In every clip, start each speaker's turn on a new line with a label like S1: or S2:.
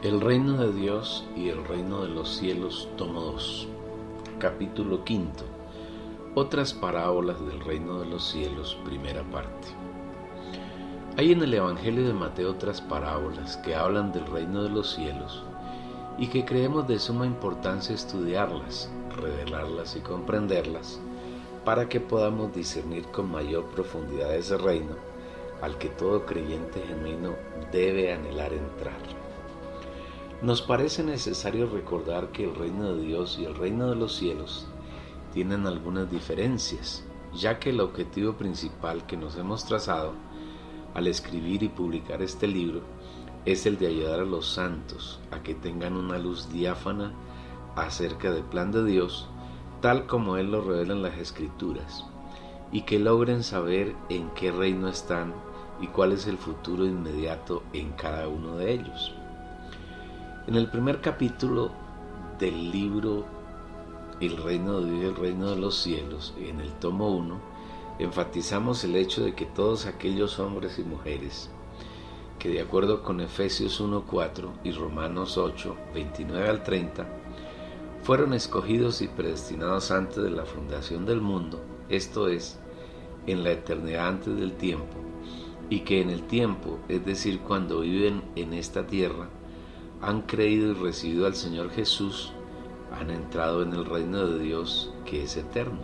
S1: El reino de Dios y el reino de los cielos, tomo 2. Capítulo 5. Otras parábolas del reino de los cielos, primera parte. Hay en el Evangelio de Mateo otras parábolas que hablan del reino de los cielos y que creemos de suma importancia estudiarlas, revelarlas y comprenderlas para que podamos discernir con mayor profundidad ese reino al que todo creyente genuino debe anhelar entrar. Nos parece necesario recordar que el reino de Dios y el reino de los cielos tienen algunas diferencias, ya que el objetivo principal que nos hemos trazado al escribir y publicar este libro es el de ayudar a los santos a que tengan una luz diáfana acerca del plan de Dios, tal como Él lo revela en las Escrituras, y que logren saber en qué reino están y cuál es el futuro inmediato en cada uno de ellos. En el primer capítulo del libro El reino de Dios y el reino de los cielos, en el tomo 1, enfatizamos el hecho de que todos aquellos hombres y mujeres que, de acuerdo con Efesios 1:4 y Romanos 8:29 al 30, fueron escogidos y predestinados antes de la fundación del mundo, esto es, en la eternidad antes del tiempo, y que en el tiempo, es decir, cuando viven en esta tierra, han creído y recibido al Señor Jesús, han entrado en el reino de Dios que es eterno.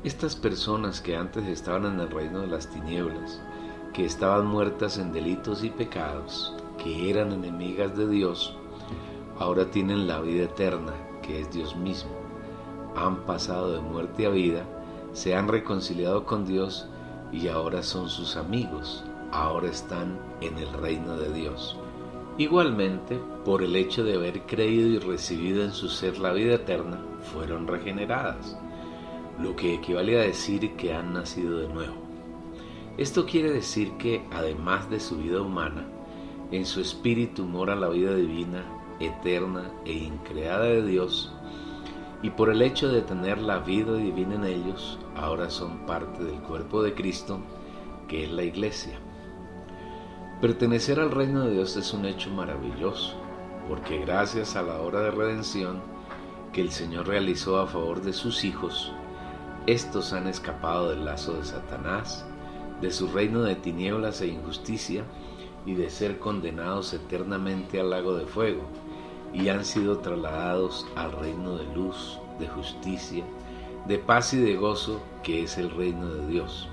S1: Estas personas que antes estaban en el reino de las tinieblas, que estaban muertas en delitos y pecados, que eran enemigas de Dios, ahora tienen la vida eterna, que es Dios mismo. Han pasado de muerte a vida, se han reconciliado con Dios y ahora son sus amigos, ahora están en el reino de Dios. Igualmente, por el hecho de haber creído y recibido en su ser la vida eterna, fueron regeneradas, lo que equivale a decir que han nacido de nuevo. Esto quiere decir que, además de su vida humana, en su espíritu mora la vida divina, eterna e increada de Dios, y por el hecho de tener la vida divina en ellos, ahora son parte del cuerpo de Cristo, que es la Iglesia. Pertenecer al reino de Dios es un hecho maravilloso, porque gracias a la obra de redención que el Señor realizó a favor de sus hijos, estos han escapado del lazo de Satanás, de su reino de tinieblas e injusticia, y de ser condenados eternamente al lago de fuego, y han sido trasladados al reino de luz, de justicia, de paz y de gozo, que es el reino de Dios.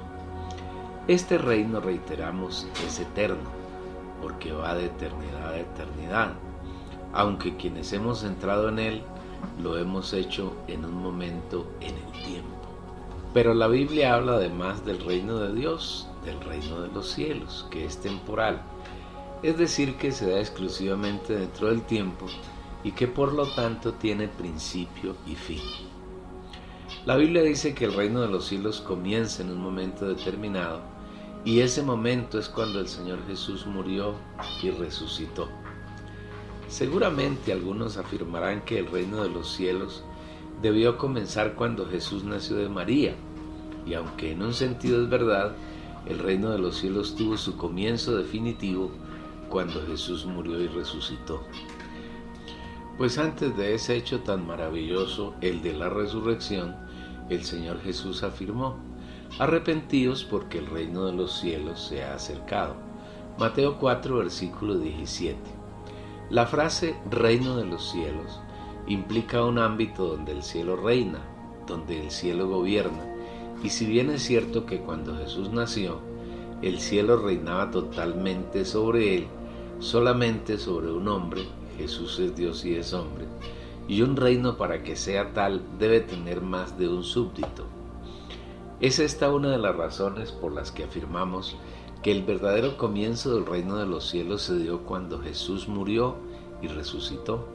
S1: Este reino, reiteramos, es eterno, porque va de eternidad a eternidad, aunque quienes hemos entrado en él lo hemos hecho en un momento en el tiempo. Pero la Biblia habla además del reino de Dios, del reino de los cielos, que es temporal, es decir, que se da exclusivamente dentro del tiempo y que por lo tanto tiene principio y fin. La Biblia dice que el reino de los cielos comienza en un momento determinado, y ese momento es cuando el Señor Jesús murió y resucitó. Seguramente algunos afirmarán que el reino de los cielos debió comenzar cuando Jesús nació de María, y aunque en un sentido es verdad, el reino de los cielos tuvo su comienzo definitivo cuando Jesús murió y resucitó. Pues antes de ese hecho tan maravilloso, el de la resurrección, el Señor Jesús afirmó: arrepentíos porque el reino de los cielos se ha acercado. Mateo 4, versículo 17. La frase reino de los cielos implica un ámbito donde el cielo reina, donde el cielo gobierna, y si bien es cierto que cuando Jesús nació, el cielo reinaba totalmente sobre él, solamente sobre un hombre, Jesús es Dios y es hombre, y un reino para que sea tal debe tener más de un súbdito. Es esta una de las razones por las que afirmamos que el verdadero comienzo del reino de los cielos se dio cuando Jesús murió y resucitó,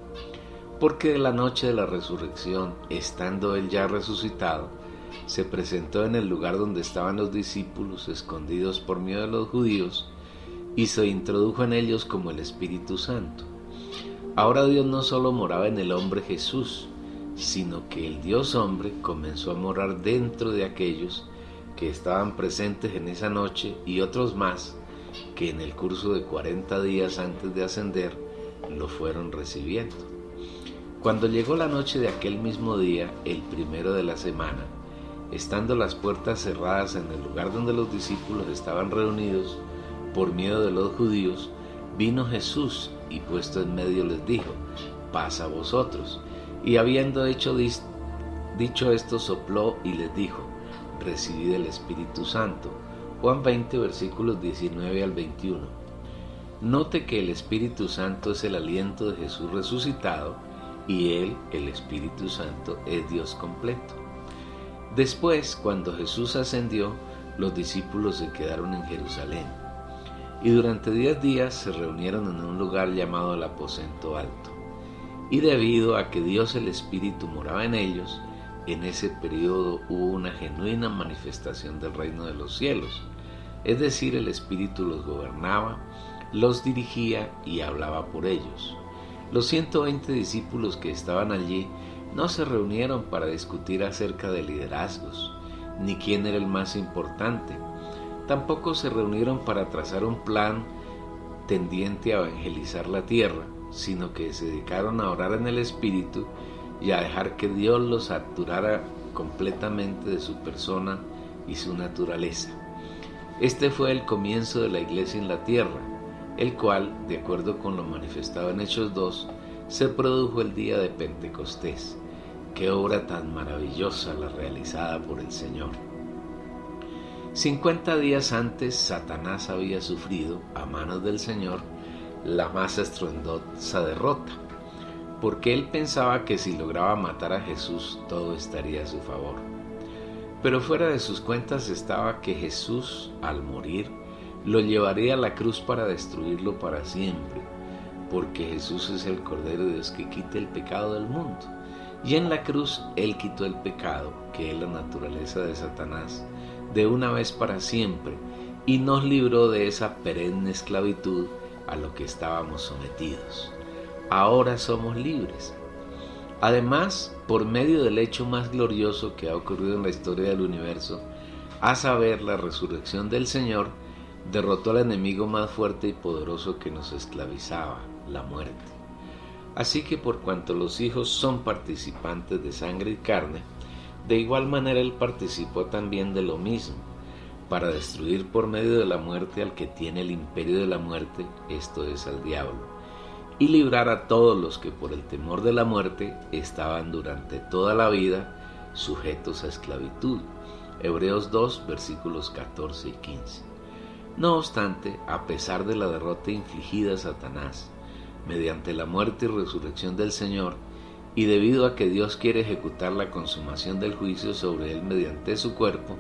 S1: porque de la noche de la resurrección, estando él ya resucitado, se presentó en el lugar donde estaban los discípulos escondidos por miedo de los judíos y se introdujo en ellos como el Espíritu Santo. Ahora Dios no solo moraba en el hombre Jesús, sino que el Dios hombre comenzó a morar dentro de aquellos que estaban presentes en esa noche y otros más que en el curso de 40 días antes de ascender lo fueron recibiendo. Cuando llegó la noche de aquel mismo día, el primero de la semana, estando las puertas cerradas en el lugar donde los discípulos estaban reunidos por miedo de los judíos, vino Jesús y puesto en medio les dijo: paz a vosotros. Y habiendo dicho esto, sopló y les dijo: recibid el Espíritu Santo. Juan 20, versículos 19 al 21. Note que el Espíritu Santo es el aliento de Jesús resucitado y Él, el Espíritu Santo, es Dios completo. Después, cuando Jesús ascendió, los discípulos se quedaron en Jerusalén y durante 10 días se reunieron en un lugar llamado el Aposento Alto. Y debido a que Dios el Espíritu moraba en ellos, en ese periodo hubo una genuina manifestación del reino de los cielos, es decir, el Espíritu los gobernaba, los dirigía y hablaba por ellos. Los 120 discípulos que estaban allí no se reunieron para discutir acerca de liderazgos, ni quién era el más importante. Tampoco se reunieron para trazar un plan tendiente a evangelizar la tierra, sino que se dedicaron a orar en el Espíritu y a dejar que Dios los saturara completamente de su persona y su naturaleza. Este fue el comienzo de la iglesia en la tierra, el cual, de acuerdo con lo manifestado en Hechos 2, se produjo el día de Pentecostés. ¡Qué obra tan maravillosa la realizada por el Señor! 50 días antes, Satanás había sufrido, a manos del Señor, la más estruendosa derrota, porque él pensaba que si lograba matar a Jesús, todo estaría a su favor. Pero fuera de sus cuentas estaba que Jesús, al morir, lo llevaría a la cruz para destruirlo para siempre, porque Jesús es el Cordero de Dios que quita el pecado del mundo. Y en la cruz Él quitó el pecado, que es la naturaleza de Satanás, de una vez para siempre, y nos libró de esa perenne esclavitud a lo que estábamos sometidos. Ahora somos libres. Además, por medio del hecho más glorioso que ha ocurrido en la historia del universo, a saber, la resurrección del Señor, derrotó al enemigo más fuerte y poderoso que nos esclavizaba, la muerte. Así que por cuanto los hijos son participantes de sangre y carne, de igual manera Él participó también de lo mismo, para destruir por medio de la muerte al que tiene el imperio de la muerte, esto es, al diablo, y librar a todos los que por el temor de la muerte estaban durante toda la vida sujetos a esclavitud. Hebreos 2, versículos 14 y 15. No obstante, a pesar de la derrota infligida a Satanás, mediante la muerte y resurrección del Señor, y debido a que Dios quiere ejecutar la consumación del juicio sobre él mediante su cuerpo,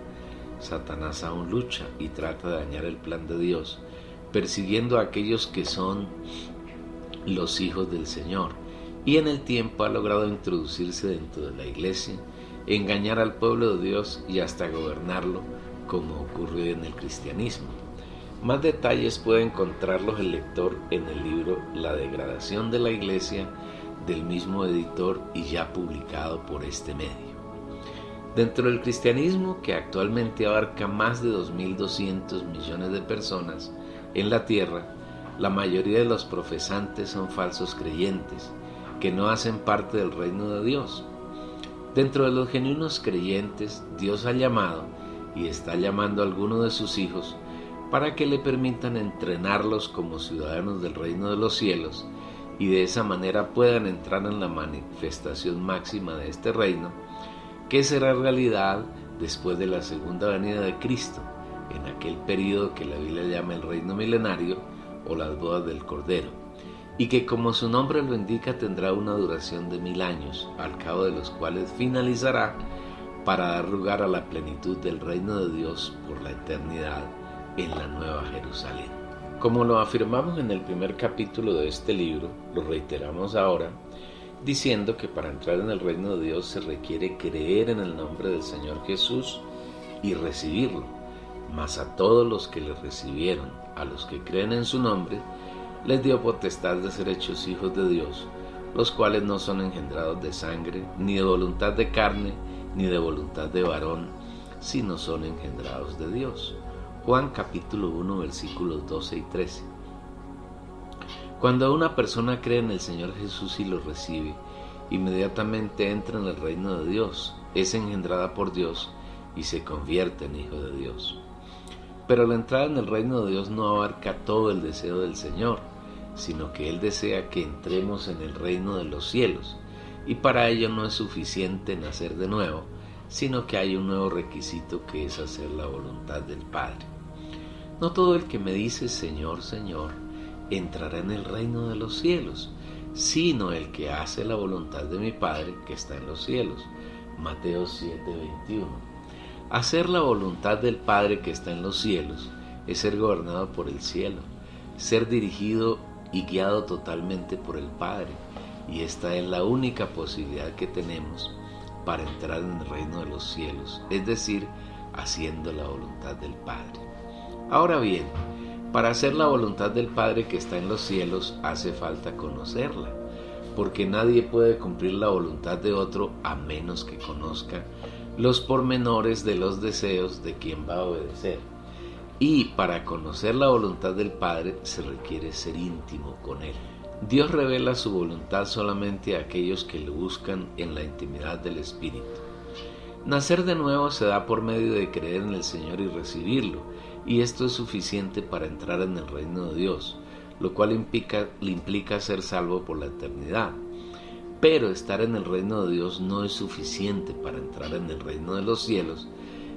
S1: Satanás aún lucha y trata de dañar el plan de Dios, persiguiendo a aquellos que son los hijos del Señor, y en el tiempo ha logrado introducirse dentro de la iglesia, engañar al pueblo de Dios y hasta gobernarlo, como ocurrió en el cristianismo. Más detalles puede encontrarlos el lector en el libro La degradación de la iglesia, del mismo editor y ya publicado por este medio. Dentro del cristianismo, que actualmente abarca más de 2.200 millones de personas en la tierra, la mayoría de los profesantes son falsos creyentes que no hacen parte del reino de Dios. Dentro de los genuinos creyentes, Dios ha llamado y está llamando a algunos de sus hijos para que le permitan entrenarlos como ciudadanos del reino de los cielos y de esa manera puedan entrar en la manifestación máxima de este reino, que será realidad después de la segunda venida de Cristo, en aquel período que la Biblia llama el reino milenario o las bodas del Cordero, y que como su nombre lo indica tendrá una duración de 1000 años, al cabo de los cuales finalizará para dar lugar a la plenitud del reino de Dios por la eternidad en la Nueva Jerusalén. Como lo afirmamos en el primer capítulo de este libro, lo reiteramos ahora, diciendo que para entrar en el reino de Dios se requiere creer en el nombre del Señor Jesús y recibirlo, mas a todos los que le recibieron, a los que creen en su nombre, les dio potestad de ser hechos hijos de Dios, los cuales no son engendrados de sangre, ni de voluntad de carne, ni de voluntad de varón, sino son engendrados de Dios. Juan capítulo 1 versículos 12 y 13. Cuando una persona cree en el Señor Jesús y lo recibe, inmediatamente entra en el reino de Dios, es engendrada por Dios y se convierte en hijo de Dios. Pero la entrada en el reino de Dios no abarca todo el deseo del Señor, sino que Él desea que entremos en el reino de los cielos, y para ello no es suficiente nacer de nuevo, sino que hay un nuevo requisito, que es hacer la voluntad del Padre. No todo el que me dice Señor, Señor, entrará en el reino de los cielos, sino el que hace la voluntad de mi Padre que está en los cielos. Mateo 7:21. Hacer la voluntad del Padre que está en los cielos es ser gobernado por el cielo, ser dirigido y guiado totalmente por el Padre, y esta es la única posibilidad que tenemos para entrar en el reino de los cielos, es decir, haciendo la voluntad del Padre. Ahora bien, para hacer la voluntad del Padre que está en los cielos hace falta conocerla, porque nadie puede cumplir la voluntad de otro a menos que conozca los pormenores de los deseos de quien va a obedecer. Y para conocer la voluntad del Padre se requiere ser íntimo con Él. Dios revela su voluntad solamente a aquellos que lo buscan en la intimidad del Espíritu. Nacer de nuevo se da por medio de creer en el Señor y recibirlo, y esto es suficiente para entrar en el reino de Dios, lo cual implica ser salvo por la eternidad. Pero estar en el reino de Dios no es suficiente para entrar en el reino de los cielos,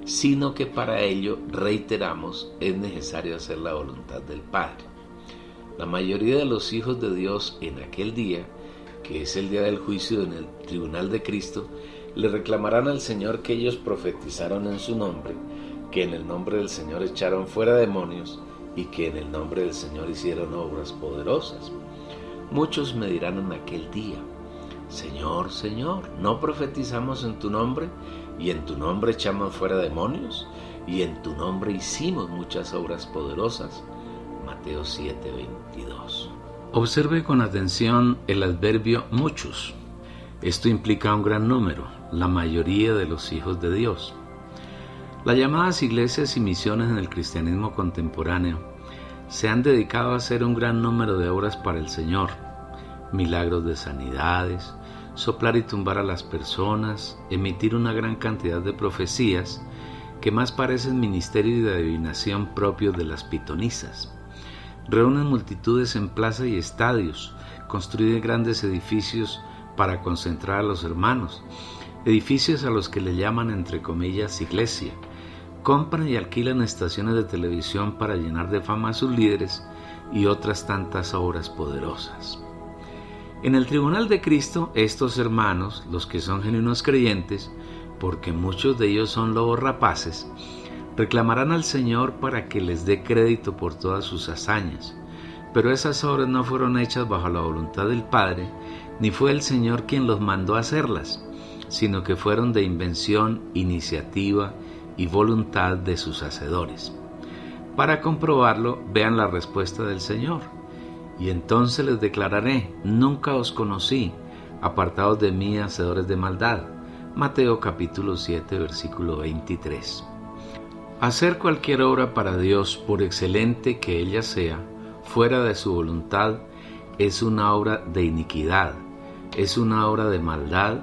S1: sino que para ello, reiteramos, es necesario hacer la voluntad del Padre. La mayoría de los hijos de Dios en aquel día, que es el día del juicio en el tribunal de Cristo, le reclamarán al Señor que ellos profetizaron en su nombre, que en el nombre del Señor echaron fuera demonios y que en el nombre del Señor hicieron obras poderosas. Muchos me dirán en aquel día: Señor, Señor, ¿no profetizamos en tu nombre? Y en tu nombre echamos fuera demonios, y en tu nombre hicimos muchas obras poderosas. Mateo 7:22. Observe con atención el adverbio muchos. Esto implica un gran número, la mayoría de los hijos de Dios. Las llamadas iglesias y misiones en el cristianismo contemporáneo se han dedicado a hacer un gran número de obras para el Señor: milagros de sanidades, soplar y tumbar a las personas, emitir una gran cantidad de profecías que más parecen ministerios de adivinación propios de las pitonisas. Reúnen multitudes en plazas y estadios, construyen grandes edificios para concentrar a los hermanos, edificios a los que le llaman entre comillas iglesia. Compran y alquilan estaciones de televisión para llenar de fama a sus líderes y otras tantas obras poderosas. En el tribunal de Cristo, estos hermanos, los que son genuinos creyentes, porque muchos de ellos son lobos rapaces, reclamarán al Señor para que les dé crédito por todas sus hazañas. Pero esas obras no fueron hechas bajo la voluntad del Padre, ni fue el Señor quien los mandó a hacerlas, sino que fueron de invención, iniciativa y voluntad de sus hacedores. Para comprobarlo, vean la respuesta del Señor. Y entonces les declararé: nunca os conocí, apartados de mí, hacedores de maldad. Mateo capítulo 7, versículo 23. Hacer cualquier obra para Dios, por excelente que ella sea, fuera de su voluntad, es una obra de iniquidad, es una obra de maldad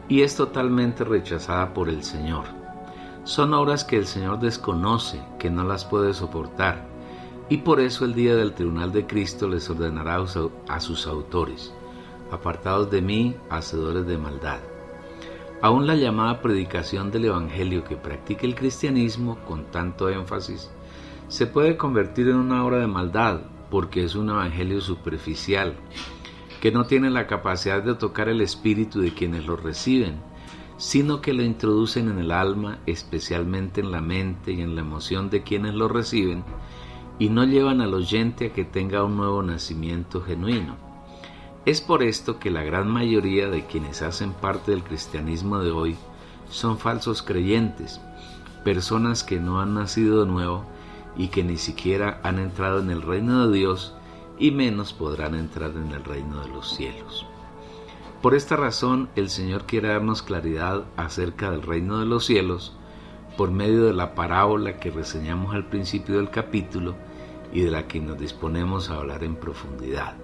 S1: y es totalmente rechazada por el Señor. Son obras que el Señor desconoce, que no las puede soportar, y por eso el día del tribunal de Cristo les ordenará a sus autores: apartados de mí, hacedores de maldad. Aún la llamada predicación del Evangelio que practica el cristianismo con tanto énfasis se puede convertir en una obra de maldad, porque es un evangelio superficial, que no tiene la capacidad de tocar el espíritu de quienes lo reciben, sino que lo introducen en el alma, especialmente en la mente y en la emoción de quienes lo reciben, y no llevan al oyente a que tenga un nuevo nacimiento genuino. Es por esto que la gran mayoría de quienes hacen parte del cristianismo de hoy son falsos creyentes, personas que no han nacido de nuevo y que ni siquiera han entrado en el reino de Dios, y menos podrán entrar en el reino de los cielos. Por esta razón, el Señor quiere darnos claridad acerca del reino de los cielos por medio de la parábola que reseñamos al principio del capítulo y de la que nos disponemos a hablar en profundidad.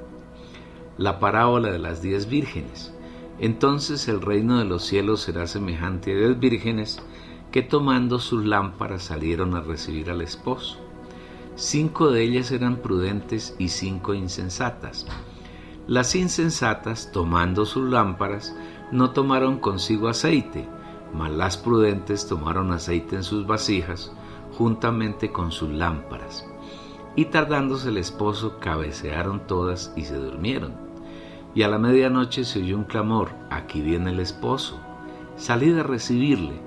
S1: la parábola de las 10 vírgenes. Entonces el reino de los cielos será semejante a 10 vírgenes que tomando sus lámparas salieron a recibir al esposo. 5 de ellas eran prudentes y 5 insensatas. Las insensatas, tomando sus lámparas, no tomaron consigo aceite, mas las prudentes tomaron aceite en sus vasijas, juntamente con sus lámparas. Y tardándose el esposo, cabecearon todas y se durmieron. Y a la medianoche se oyó un clamor: aquí viene el esposo, salid a recibirle.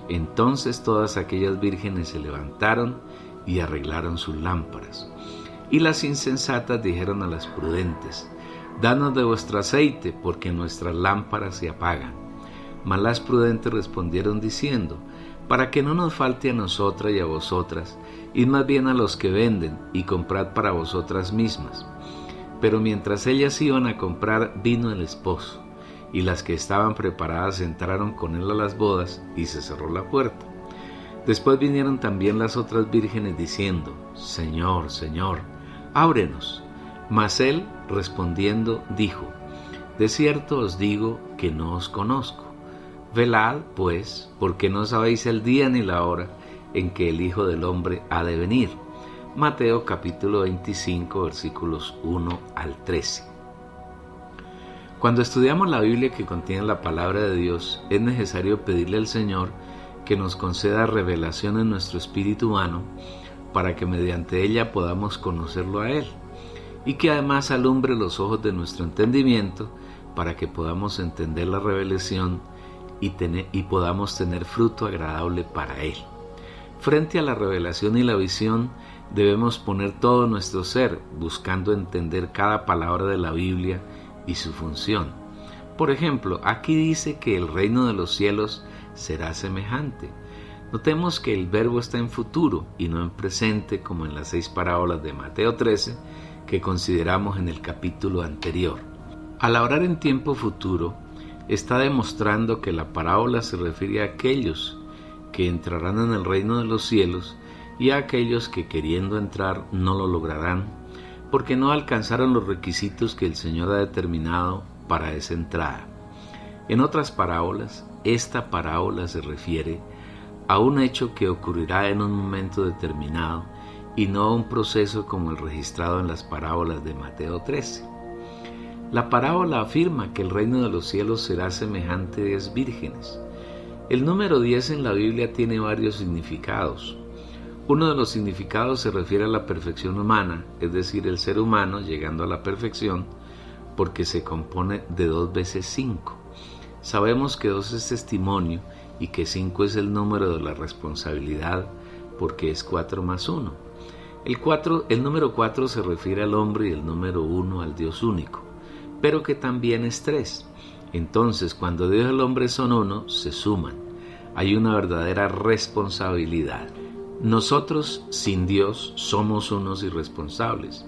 S1: Entonces todas aquellas vírgenes se levantaron y arreglaron sus lámparas. Y las insensatas dijeron a las prudentes: danos de vuestro aceite, porque nuestras lámparas se apagan. Mas las prudentes respondieron diciendo: para que no nos falte a nosotras y a vosotras, id más bien a los que venden y comprad para vosotras mismas. Pero mientras ellas iban a comprar, vino el esposo, y las que estaban preparadas entraron con él a las bodas, y se cerró la puerta. Después vinieron también las otras vírgenes diciendo: Señor, Señor, ábrenos. Mas él, respondiendo, dijo: de cierto os digo que no os conozco. Velad, pues, porque no sabéis el día ni la hora en que el Hijo del Hombre ha de venir. Mateo capítulo 25, versículos 1 al 13. Cuando estudiamos la Biblia que contiene la palabra de Dios, es necesario pedirle al Señor que nos conceda revelación en nuestro espíritu humano para que mediante ella podamos conocerlo a Él, y que además alumbre los ojos de nuestro entendimiento para que podamos entender la revelación y podamos tener fruto agradable para Él. Frente a la revelación y la visión, debemos poner todo nuestro ser buscando entender cada palabra de la Biblia y su función. Por ejemplo, aquí dice que el reino de los cielos será semejante. Notemos que el verbo está en futuro y no en presente, como en las 6 parábolas de Mateo 13 que consideramos en el capítulo anterior. Al hablar en tiempo futuro, está demostrando que la parábola se refiere a aquellos que entrarán en el reino de los cielos y a aquellos que, queriendo entrar, no lo lograrán, porque no alcanzaron los requisitos que el Señor ha determinado para esa entrada. En otras parábolas, esta parábola se refiere a un hecho que ocurrirá en un momento determinado y no a un proceso como el registrado en las parábolas de Mateo 13. La parábola afirma que el reino de los cielos será semejante a 10 vírgenes. El número 10 en la Biblia tiene varios significados. Uno de los significados se refiere a la perfección humana, es decir, el ser humano llegando a la perfección, porque se compone de 2 veces 5. Sabemos que 2 es testimonio y que 5 es el número de la responsabilidad, porque es 4 más 1. El número 4 se refiere al hombre y el número 1 al Dios único, pero que también es 3. Entonces, cuando Dios y el hombre son uno, se suman. Hay una verdadera responsabilidad. Nosotros sin Dios somos unos irresponsables.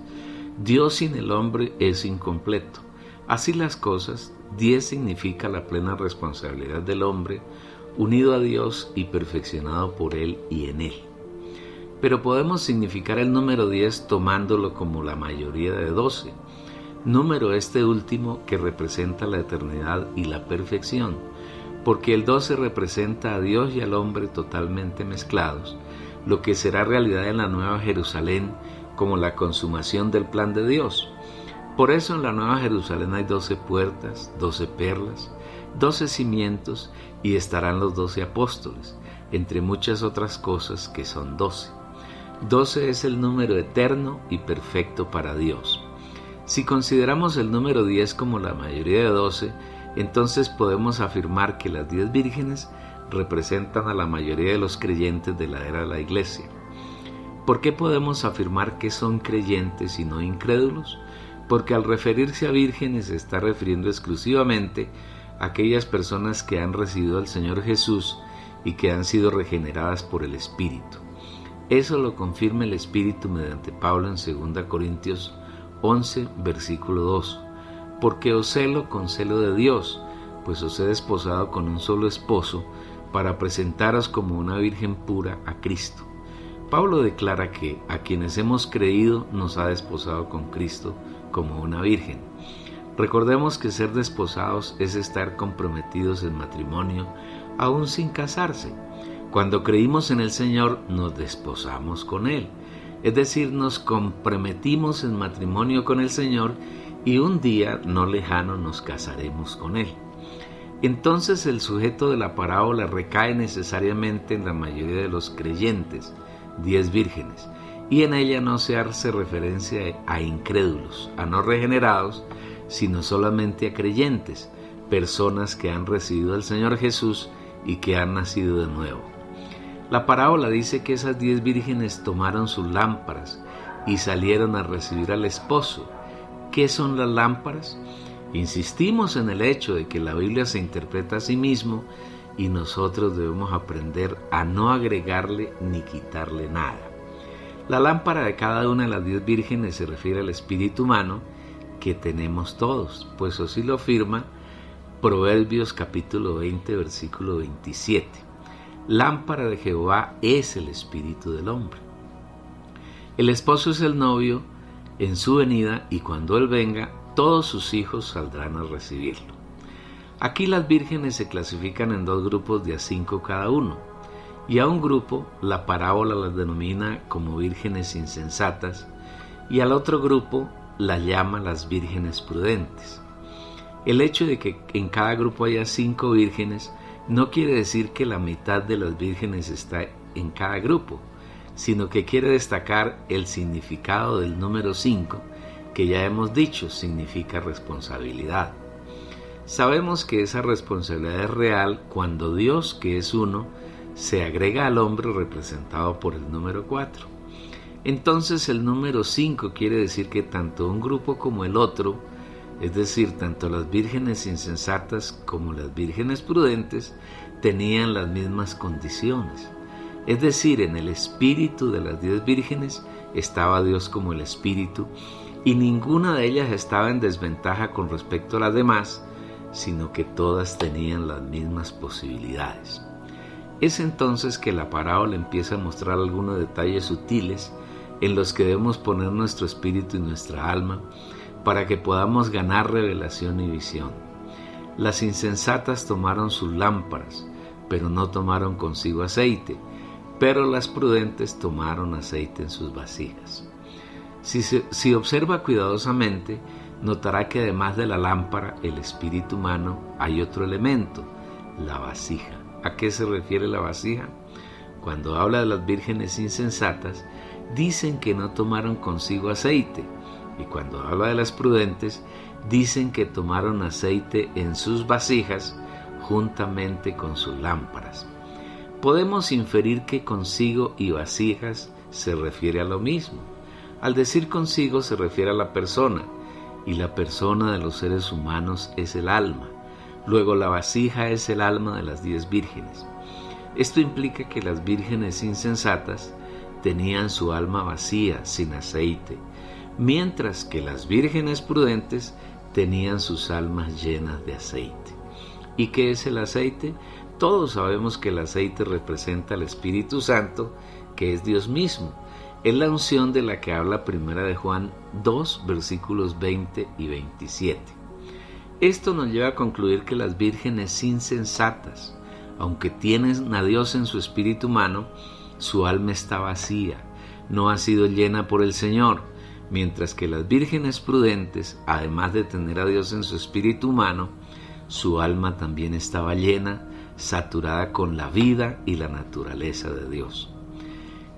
S1: Dios sin el hombre es incompleto. Así las cosas, 10 significa la plena responsabilidad del hombre, unido a Dios y perfeccionado por Él y en Él. Pero podemos significar el número 10 tomándolo como la mayoría de 12, número este último que representa la eternidad y la perfección, porque el 12 representa a Dios y al hombre totalmente mezclados, lo que será realidad en la Nueva Jerusalén como la consumación del plan de Dios. Por eso en la Nueva Jerusalén hay 12 puertas, 12 perlas, 12 cimientos y estarán los 12 apóstoles, entre muchas otras cosas que son 12. 12 es el número eterno y perfecto para Dios. Si consideramos el número 10 como la mayoría de 12, entonces podemos afirmar que las 10 vírgenes representan a la mayoría de los creyentes de la era de la Iglesia. ¿Por qué podemos afirmar que son creyentes y no incrédulos? Porque al referirse a vírgenes se está refiriendo exclusivamente a aquellas personas que han recibido al Señor Jesús y que han sido regeneradas por el Espíritu. Eso lo confirma el Espíritu mediante Pablo en 2 Corintios 11, versículo 2. Porque os celo con celo de Dios, pues os he desposado con un solo esposo, para presentaros como una virgen pura a Cristo. Pablo declara que a quienes hemos creído nos ha desposado con Cristo como una virgen. Recordemos que ser desposados es estar comprometidos en matrimonio aún sin casarse. Cuando creímos en el Señor, nos desposamos con Él. Es decir, nos comprometimos en matrimonio con el Señor y un día no lejano nos casaremos con Él. Entonces el sujeto de la parábola recae necesariamente en la mayoría de los creyentes, 10 vírgenes, y en ella no se hace referencia a incrédulos, a no regenerados, sino solamente a creyentes, personas que han recibido al Señor Jesús y que han nacido de nuevo. La parábola dice que esas 10 vírgenes tomaron sus lámparas y salieron a recibir al esposo. ¿Qué son las lámparas? Insistimos en el hecho de que la Biblia se interpreta a sí mismo y nosotros debemos aprender a no agregarle ni quitarle nada. La lámpara de cada una de las 10 vírgenes se refiere al espíritu humano que tenemos todos, pues así lo afirma Proverbios capítulo 20, versículo 27. Lámpara de Jehová es el espíritu del hombre. El esposo es el novio en su venida y cuando él venga, todos sus hijos saldrán a recibirlo. Aquí las vírgenes se clasifican en 2 grupos de a 5 cada uno, y a un grupo la parábola las denomina como vírgenes insensatas y al otro grupo la llama las vírgenes prudentes. El hecho de que en cada grupo haya 5 vírgenes no quiere decir que la mitad de las vírgenes está en cada grupo, sino que quiere destacar el significado del número 5, que ya hemos dicho significa responsabilidad. Sabemos que esa responsabilidad es real cuando Dios, que es uno, se agrega al hombre representado por el número 4. Entonces el número 5 quiere decir que tanto un grupo como el otro, es decir, tanto las vírgenes insensatas como las vírgenes prudentes, tenían las mismas condiciones. Es decir, en el espíritu de las 10 vírgenes estaba Dios como el espíritu, y ninguna de ellas estaba en desventaja con respecto a las demás, sino que todas tenían las mismas posibilidades. Es entonces que la parábola empieza a mostrar algunos detalles sutiles en los que debemos poner nuestro espíritu y nuestra alma para que podamos ganar revelación y visión. Las insensatas tomaron sus lámparas, pero no tomaron consigo aceite, pero las prudentes tomaron aceite en sus vasijas. Si observa cuidadosamente, notará que además de la lámpara, el espíritu humano, hay otro elemento, la vasija. ¿A qué se refiere la vasija? Cuando habla de las vírgenes insensatas, dicen que no tomaron consigo aceite, y cuando habla de las prudentes, dicen que tomaron aceite en sus vasijas juntamente con sus lámparas. Podemos inferir que consigo y vasijas se refiere a lo mismo. Al decir consigo se refiere a la persona, y la persona de los seres humanos es el alma. Luego la vasija es el alma de las 10 vírgenes. Esto implica que las vírgenes insensatas tenían su alma vacía, sin aceite, mientras que las vírgenes prudentes tenían sus almas llenas de aceite. ¿Y qué es el aceite? Todos sabemos que el aceite representa al Espíritu Santo, que es Dios mismo. Es la unción de la que habla 1 de Juan 2, versículos 20 y 27. Esto nos lleva a concluir que las vírgenes insensatas, aunque tienen a Dios en su espíritu humano, su alma está vacía, no ha sido llena por el Señor, mientras que las vírgenes prudentes, además de tener a Dios en su espíritu humano, su alma también estaba llena, saturada con la vida y la naturaleza de Dios.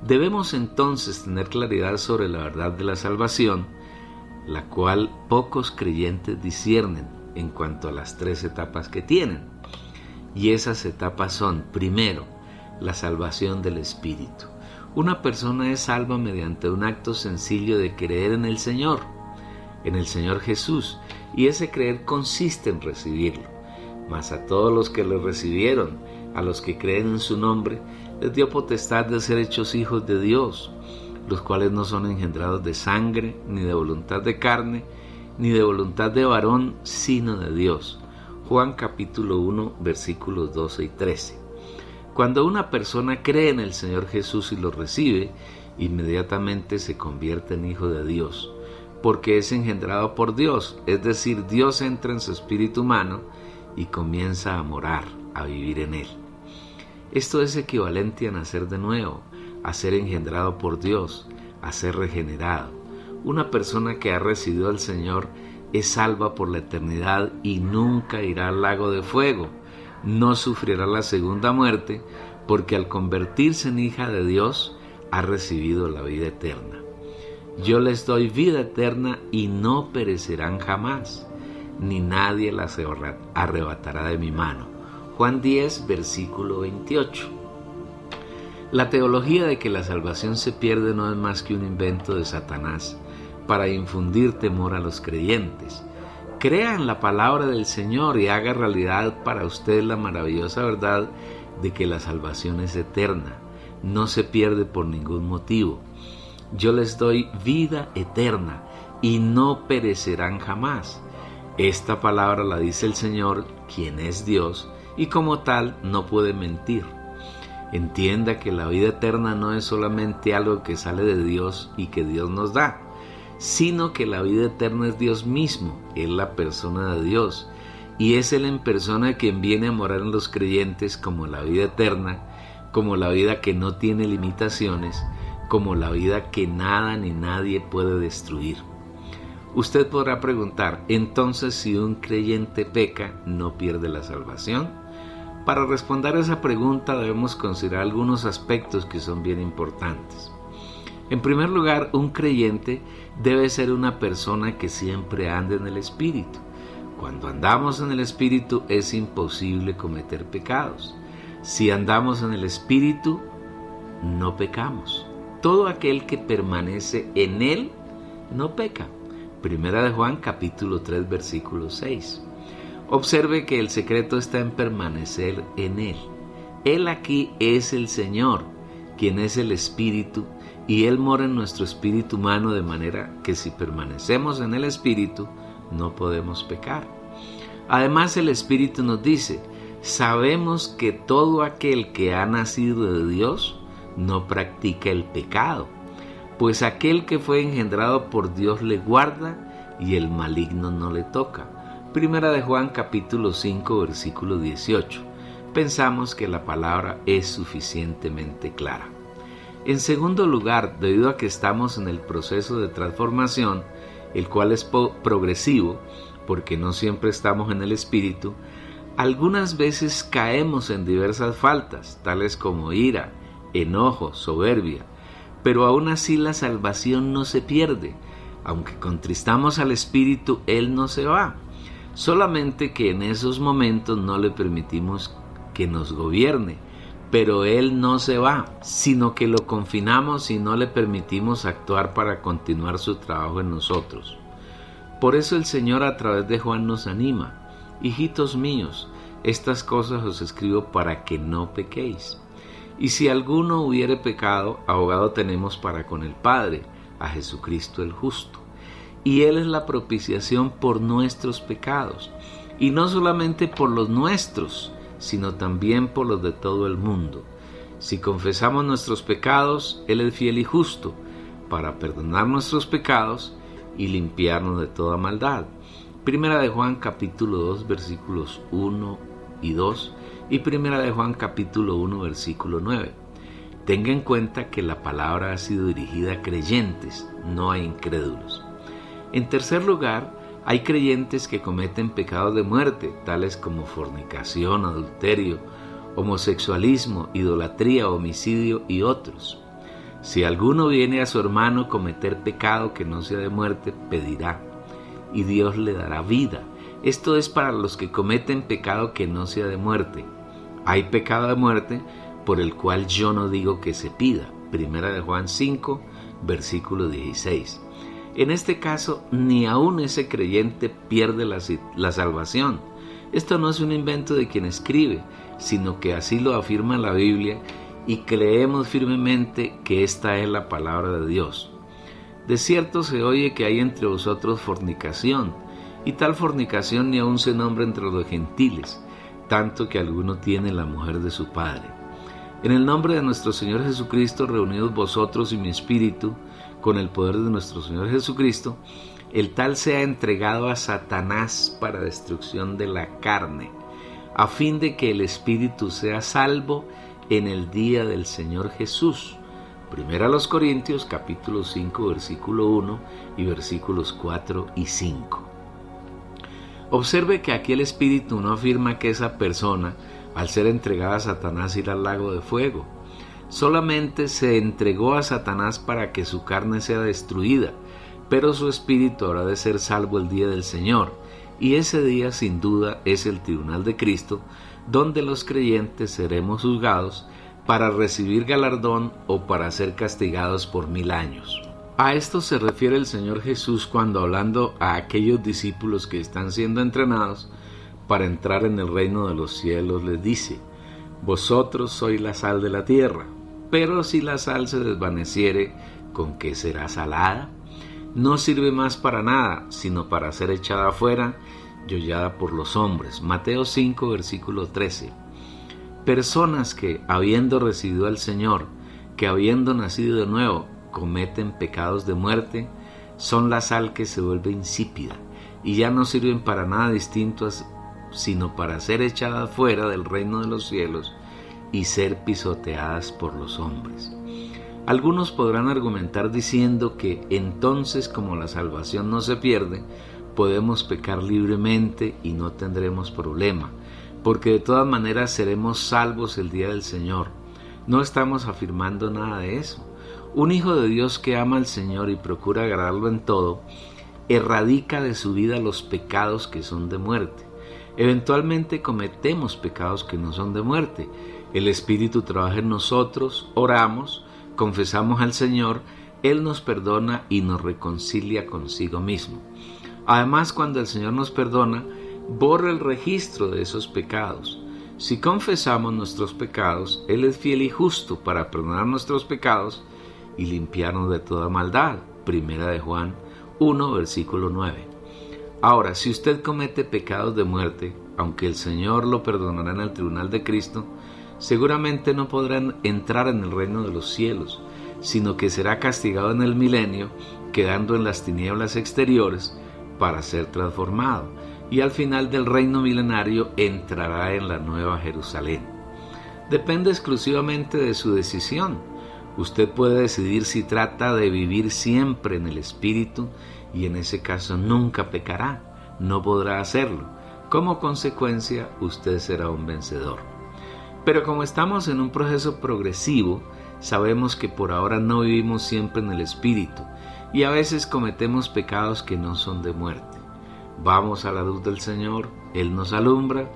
S1: Debemos entonces tener claridad sobre la verdad de la salvación, la cual pocos creyentes disciernen en cuanto a las 3 etapas que tienen. Y esas etapas son, primero, la salvación del Espíritu. Una persona es salva mediante un acto sencillo de creer en el Señor Jesús, y ese creer consiste en recibirlo. Mas a todos los que le recibieron, a los que creen en su nombre, les dio potestad de ser hechos hijos de Dios, los cuales no son engendrados de sangre, ni de voluntad de carne, ni de voluntad de varón, sino de Dios. Juan capítulo 1, versículos 12 y 13. Cuando una persona cree en el Señor Jesús y lo recibe, inmediatamente se convierte en hijo de Dios, porque es engendrado por Dios, es decir, Dios entra en su espíritu humano y comienza a morar, a vivir en él. Esto es equivalente a nacer de nuevo, a ser engendrado por Dios, a ser regenerado. Una persona que ha recibido al Señor es salva por la eternidad y nunca irá al lago de fuego. No sufrirá la segunda muerte, porque al convertirse en hija de Dios, ha recibido la vida eterna. Yo les doy vida eterna y no perecerán jamás, ni nadie las arrebatará de mi mano. Juan 10, versículo 28. La teología de que la salvación se pierde no es más que un invento de Satanás para infundir temor a los creyentes. Crea en la palabra del Señor y haga realidad para usted la maravillosa verdad de que la salvación es eterna, no se pierde por ningún motivo. Yo les doy vida eterna y no perecerán jamás. Esta palabra la dice el Señor, quien es Dios, y como tal no puede mentir. Entienda que la vida eterna no es solamente algo que sale de Dios y que Dios nos da, sino que la vida eterna es Dios mismo, es la persona de Dios, y es Él en persona quien viene a morar en los creyentes como la vida eterna, como la vida que no tiene limitaciones, como la vida que nada ni nadie puede destruir. Usted podrá preguntar, entonces si un creyente peca, ¿no pierde la salvación? Para responder a esa pregunta debemos considerar algunos aspectos que son bien importantes. En primer lugar, un creyente debe ser una persona que siempre ande en el Espíritu. Cuando andamos en el Espíritu es imposible cometer pecados. Si andamos en el Espíritu, no pecamos. Todo aquel que permanece en Él no peca. Primera de Juan capítulo 3 versículo 6. Observe que el secreto está en permanecer en Él. Él aquí es el Señor, quien es el Espíritu, y Él mora en nuestro espíritu humano, de manera que si permanecemos en el Espíritu, no podemos pecar. Además, el Espíritu nos dice, sabemos que todo aquel que ha nacido de Dios no practica el pecado, pues aquel que fue engendrado por Dios le guarda y el maligno no le toca. Primera de Juan capítulo 5 versículo 18. Pensamos que la palabra es suficientemente clara. En segundo lugar, debido a que estamos en el proceso de transformación, el cual es progresivo, porque no siempre estamos en el Espíritu, algunas veces caemos en diversas faltas, tales como ira, enojo, soberbia, pero aún así la salvación no se pierde. Aunque contristamos al Espíritu, Él no se va. Solamente que en esos momentos no le permitimos que nos gobierne, pero Él no se va, sino que lo confinamos y no le permitimos actuar para continuar su trabajo en nosotros. Por eso el Señor a través de Juan nos anima, hijitos míos, estas cosas os escribo para que no pequéis. Y si alguno hubiere pecado, abogado tenemos para con el Padre, a Jesucristo el justo. Y Él es la propiciación por nuestros pecados, y no solamente por los nuestros, sino también por los de todo el mundo. Si confesamos nuestros pecados, Él es fiel y justo, para perdonar nuestros pecados y limpiarnos de toda maldad. Primera de Juan capítulo 2 versículos 1 y 2 y Primera de Juan capítulo 1 versículo 9. Tenga en cuenta que la palabra ha sido dirigida a creyentes, no a incrédulos. En tercer lugar, hay creyentes que cometen pecados de muerte, tales como fornicación, adulterio, homosexualismo, idolatría, homicidio y otros. Si alguno viene a su hermano a cometer pecado que no sea de muerte, pedirá, y Dios le dará vida. Esto es para los que cometen pecado que no sea de muerte. Hay pecado de muerte por el cual yo no digo que se pida. Primera de Juan 5, versículo 16. En este caso, ni aún ese creyente pierde la salvación. Esto no es un invento de quien escribe, sino que así lo afirma la Biblia y creemos firmemente que esta es la palabra de Dios. De cierto se oye que hay entre vosotros fornicación, y tal fornicación ni aún se nombra entre los gentiles, tanto que alguno tiene la mujer de su padre. En el nombre de nuestro Señor Jesucristo, reunidos vosotros y mi espíritu, con el poder de nuestro Señor Jesucristo, el tal sea entregado a Satanás para destrucción de la carne, a fin de que el espíritu sea salvo en el día del Señor Jesús. Primera a los Corintios, capítulo 5, versículo 1 y versículos 4 y 5. Observe que aquí el Espíritu no afirma que esa persona, al ser entregada a Satanás, irá al lago de fuego. Solamente se entregó a Satanás para que su carne sea destruida, pero su espíritu habrá de ser salvo el día del Señor. Y ese día, sin duda, es el tribunal de Cristo, donde los creyentes seremos juzgados para recibir galardón o para ser castigados por 1000 años. A esto se refiere el Señor Jesús cuando, hablando a aquellos discípulos que están siendo entrenados para entrar en el reino de los cielos, les dice: vosotros sois la sal de la tierra, pero si la sal se desvaneciere, ¿con qué será salada? No sirve más para nada, sino para ser echada afuera y hollada por los hombres. Mateo 5, versículo 13. Personas que, habiendo recibido al Señor, que habiendo nacido de nuevo, cometen pecados de muerte, son la sal que se vuelve insípida y ya no sirven para nada distinto sino para ser echadas fuera del reino de los cielos y ser pisoteadas por los hombres. Algunos podrán argumentar diciendo que entonces, como la salvación no se pierde, podemos pecar libremente y no tendremos problema, porque de todas maneras seremos salvos el día del Señor. No estamos afirmando nada de eso. Un hijo de Dios que ama al Señor y procura agradarlo en todo, erradica de su vida los pecados que son de muerte. Eventualmente cometemos pecados que no son de muerte. El Espíritu trabaja en nosotros, oramos, confesamos al Señor, Él nos perdona y nos reconcilia consigo mismo. Además, cuando el Señor nos perdona, borra el registro de esos pecados. Si confesamos nuestros pecados, Él es fiel y justo para perdonar nuestros pecados y limpiarnos de toda maldad. Primera de Juan 1, versículo 9. Ahora, si usted comete pecados de muerte, aunque el Señor lo perdonará en el tribunal de Cristo, seguramente no podrán entrar en el reino de los cielos, sino que será castigado en el milenio, quedando en las tinieblas exteriores para ser transformado, y al final del reino milenario entrará en la Nueva Jerusalén. Depende exclusivamente de su decisión. Usted puede decidir si trata de vivir siempre en el Espíritu, y en ese caso nunca pecará, no podrá hacerlo. Como consecuencia, usted será un vencedor. Pero como estamos en un proceso progresivo, sabemos que por ahora no vivimos siempre en el Espíritu, y a veces cometemos pecados que no son de muerte. Vamos a la luz del Señor, Él nos alumbra,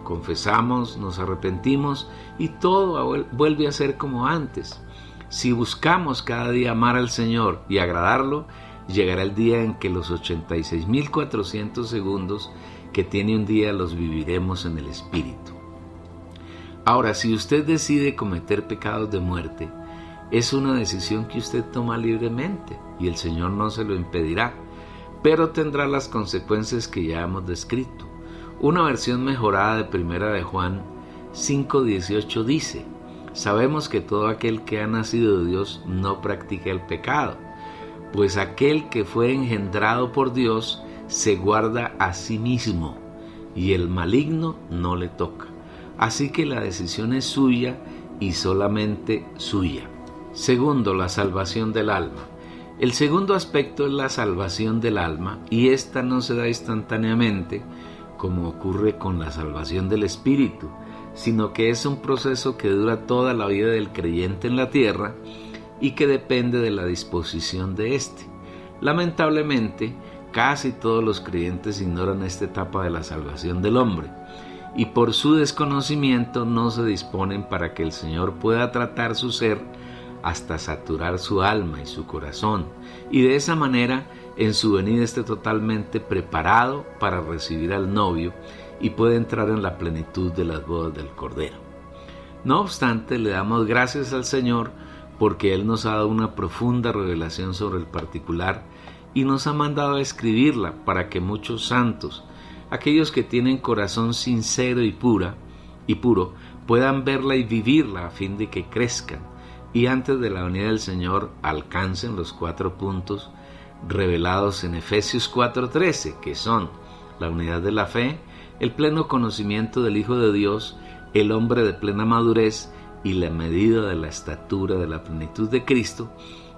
S1: confesamos, nos arrepentimos y todo vuelve a ser como antes. Si buscamos cada día amar al Señor y agradarlo, llegará el día en que los 86.400 segundos que tiene un día los viviremos en el Espíritu. Ahora, si usted decide cometer pecados de muerte, es una decisión que usted toma libremente y el Señor no se lo impedirá, pero tendrá las consecuencias que ya hemos descrito. Una versión mejorada de Primera de Juan 5:18 dice: sabemos que todo aquel que ha nacido de Dios no practica el pecado, pues aquel que fue engendrado por Dios se guarda a sí mismo, y el maligno no le toca. Así que la decisión es suya y solamente suya. Segundo, la salvación del alma. El segundo aspecto es la salvación del alma, y esta no se da instantáneamente, como ocurre con la salvación del espíritu, sino que es un proceso que dura toda la vida del creyente en la tierra y que depende de la disposición de éste. Lamentablemente, casi todos los creyentes ignoran esta etapa de la salvación del hombre, y por su desconocimiento no se disponen para que el Señor pueda tratar su ser hasta saturar su alma y su corazón, y de esa manera en su venida esté totalmente preparado para recibir al novio y puede entrar en la plenitud de las bodas del Cordero. No obstante, le damos gracias al Señor porque Él nos ha dado una profunda revelación sobre el particular y nos ha mandado a escribirla para que muchos santos, aquellos que tienen corazón sincero y puro, puedan verla y vivirla a fin de que crezcan y antes de la venida del Señor alcancen los 4 puntos revelados en Efesios 4:13, que son la unidad de la fe, el pleno conocimiento del Hijo de Dios, el hombre de plena madurez y la medida de la estatura de la plenitud de Cristo,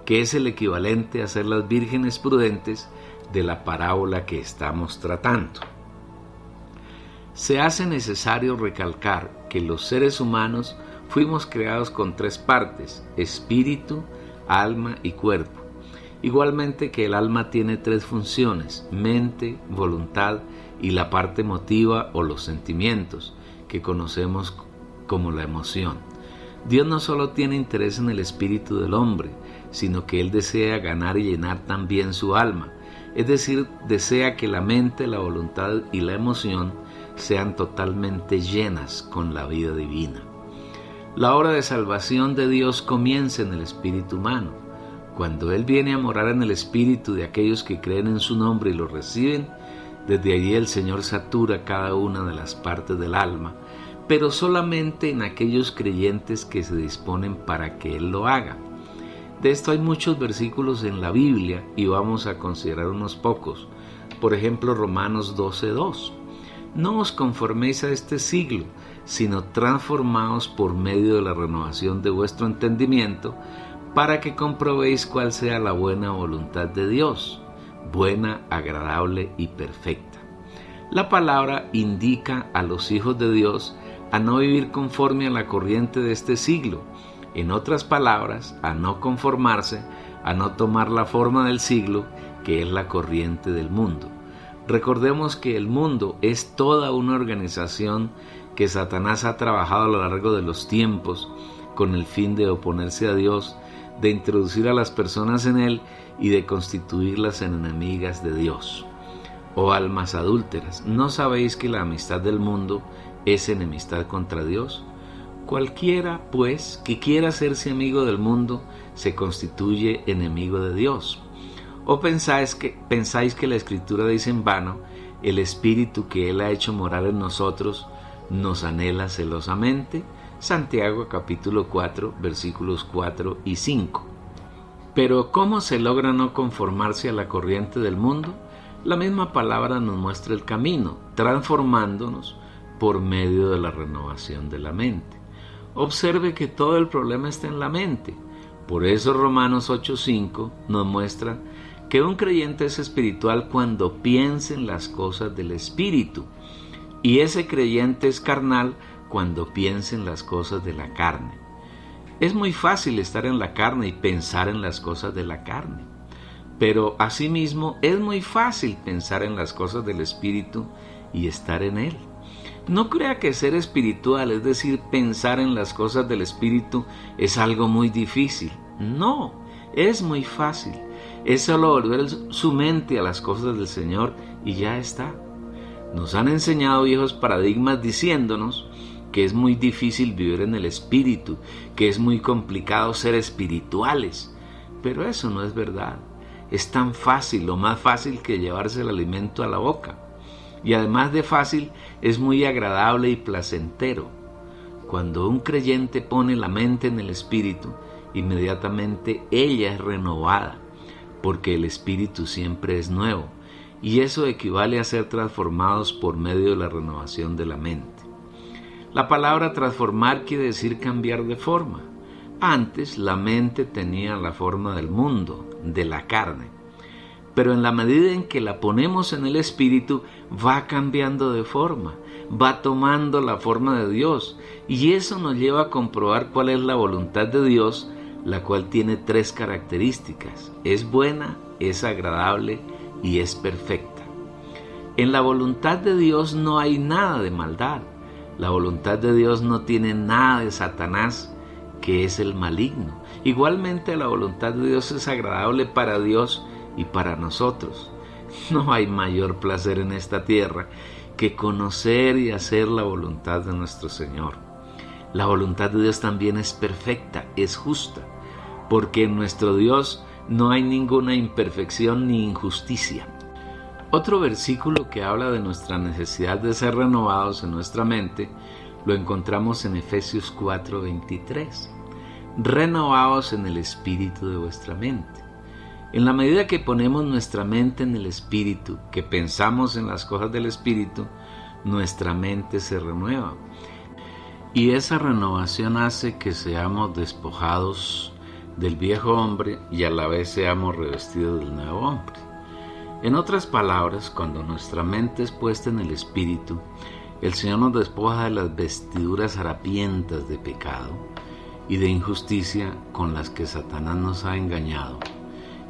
S1: que es el equivalente a ser las vírgenes prudentes de la parábola que estamos tratando. Se hace necesario recalcar que los seres humanos fuimos creados con tres partes: espíritu, alma y cuerpo. Igualmente que el alma tiene tres funciones: mente, voluntad y la parte emotiva o los sentimientos, que conocemos como la emoción. Dios no solo tiene interés en el espíritu del hombre, sino que Él desea ganar y llenar también su alma, es decir, desea que la mente, la voluntad y la emoción sean totalmente llenas con la vida divina. La obra de salvación de Dios comienza en el espíritu humano. Cuando Él viene a morar en el espíritu de aquellos que creen en su nombre y lo reciben, desde allí el Señor satura cada una de las partes del alma, pero solamente en aquellos creyentes que se disponen para que Él lo haga. De esto hay muchos versículos en la Biblia y vamos a considerar unos pocos. Por ejemplo, Romanos 12:2. No os conforméis a este siglo, sino transformaos por medio de la renovación de vuestro entendimiento, para que comprobéis cuál sea la buena voluntad de Dios, buena, agradable y perfecta. La palabra indica a los hijos de Dios a no vivir conforme a la corriente de este siglo. En otras palabras, a no conformarse, a no tomar la forma del siglo, que es la corriente del mundo. Recordemos que el mundo es toda una organización que Satanás ha trabajado a lo largo de los tiempos con el fin de oponerse a Dios, de introducir a las personas en él y de constituirlas en enemigas de Dios. Oh almas adúlteras, ¿no sabéis que la amistad del mundo es enemistad contra Dios? Cualquiera, pues, que quiera hacerse amigo del mundo, se constituye enemigo de Dios. ¿O pensáis que la Escritura dice en vano: el Espíritu que Él ha hecho morar en nosotros nos anhela celosamente? Santiago capítulo 4, versículos 4 y 5. Pero ¿cómo se logra no conformarse a la corriente del mundo? La misma palabra nos muestra el camino, transformándonos por medio de la renovación de la mente. Observe que todo el problema está en la mente. Por eso Romanos 8:5 nos muestra que un creyente es espiritual cuando piensa en las cosas del Espíritu, y ese creyente es carnal cuando piensa en las cosas de la carne. Es muy fácil estar en la carne y pensar en las cosas de la carne, pero asimismo es muy fácil pensar en las cosas del Espíritu y estar en él. No crea que ser espiritual, es decir, pensar en las cosas del Espíritu, es algo muy difícil. No, es muy fácil. Es solo volver su mente a las cosas del Señor y ya está. Nos han enseñado viejos paradigmas diciéndonos que es muy difícil vivir en el Espíritu, que es muy complicado ser espirituales. Pero eso no es verdad. Es tan fácil, o más fácil que llevarse el alimento a la boca. Y además de fácil, es muy agradable y placentero. Cuando un creyente pone la mente en el Espíritu, inmediatamente ella es renovada, porque el Espíritu siempre es nuevo, y eso equivale a ser transformados por medio de la renovación de la mente. La palabra transformar quiere decir cambiar de forma. Antes la mente tenía la forma del mundo, de la carne, pero en la medida en que la ponemos en el Espíritu, va cambiando de forma, va tomando la forma de Dios, y eso nos lleva a comprobar cuál es la voluntad de Dios, la cual tiene tres características: es buena, es agradable y es perfecta. En la voluntad de Dios no hay nada de maldad. La voluntad de Dios no tiene nada de Satanás, que es el maligno. Igualmente la voluntad de Dios es agradable para Dios y para nosotros. No hay mayor placer en esta tierra que conocer y hacer la voluntad de nuestro Señor. La voluntad de Dios también es perfecta, es justa, porque en nuestro Dios no hay ninguna imperfección ni injusticia. Otro versículo que habla de nuestra necesidad de ser renovados en nuestra mente lo encontramos en Efesios 4:23. Renovaos en el espíritu de vuestra mente. En la medida que ponemos nuestra mente en el Espíritu, que pensamos en las cosas del Espíritu, nuestra mente se renueva. Y esa renovación hace que seamos despojados del viejo hombre y a la vez seamos revestidos del nuevo hombre. En otras palabras, cuando nuestra mente es puesta en el Espíritu, el Señor nos despoja de las vestiduras harapientas de pecado y de injusticia con las que Satanás nos ha engañado,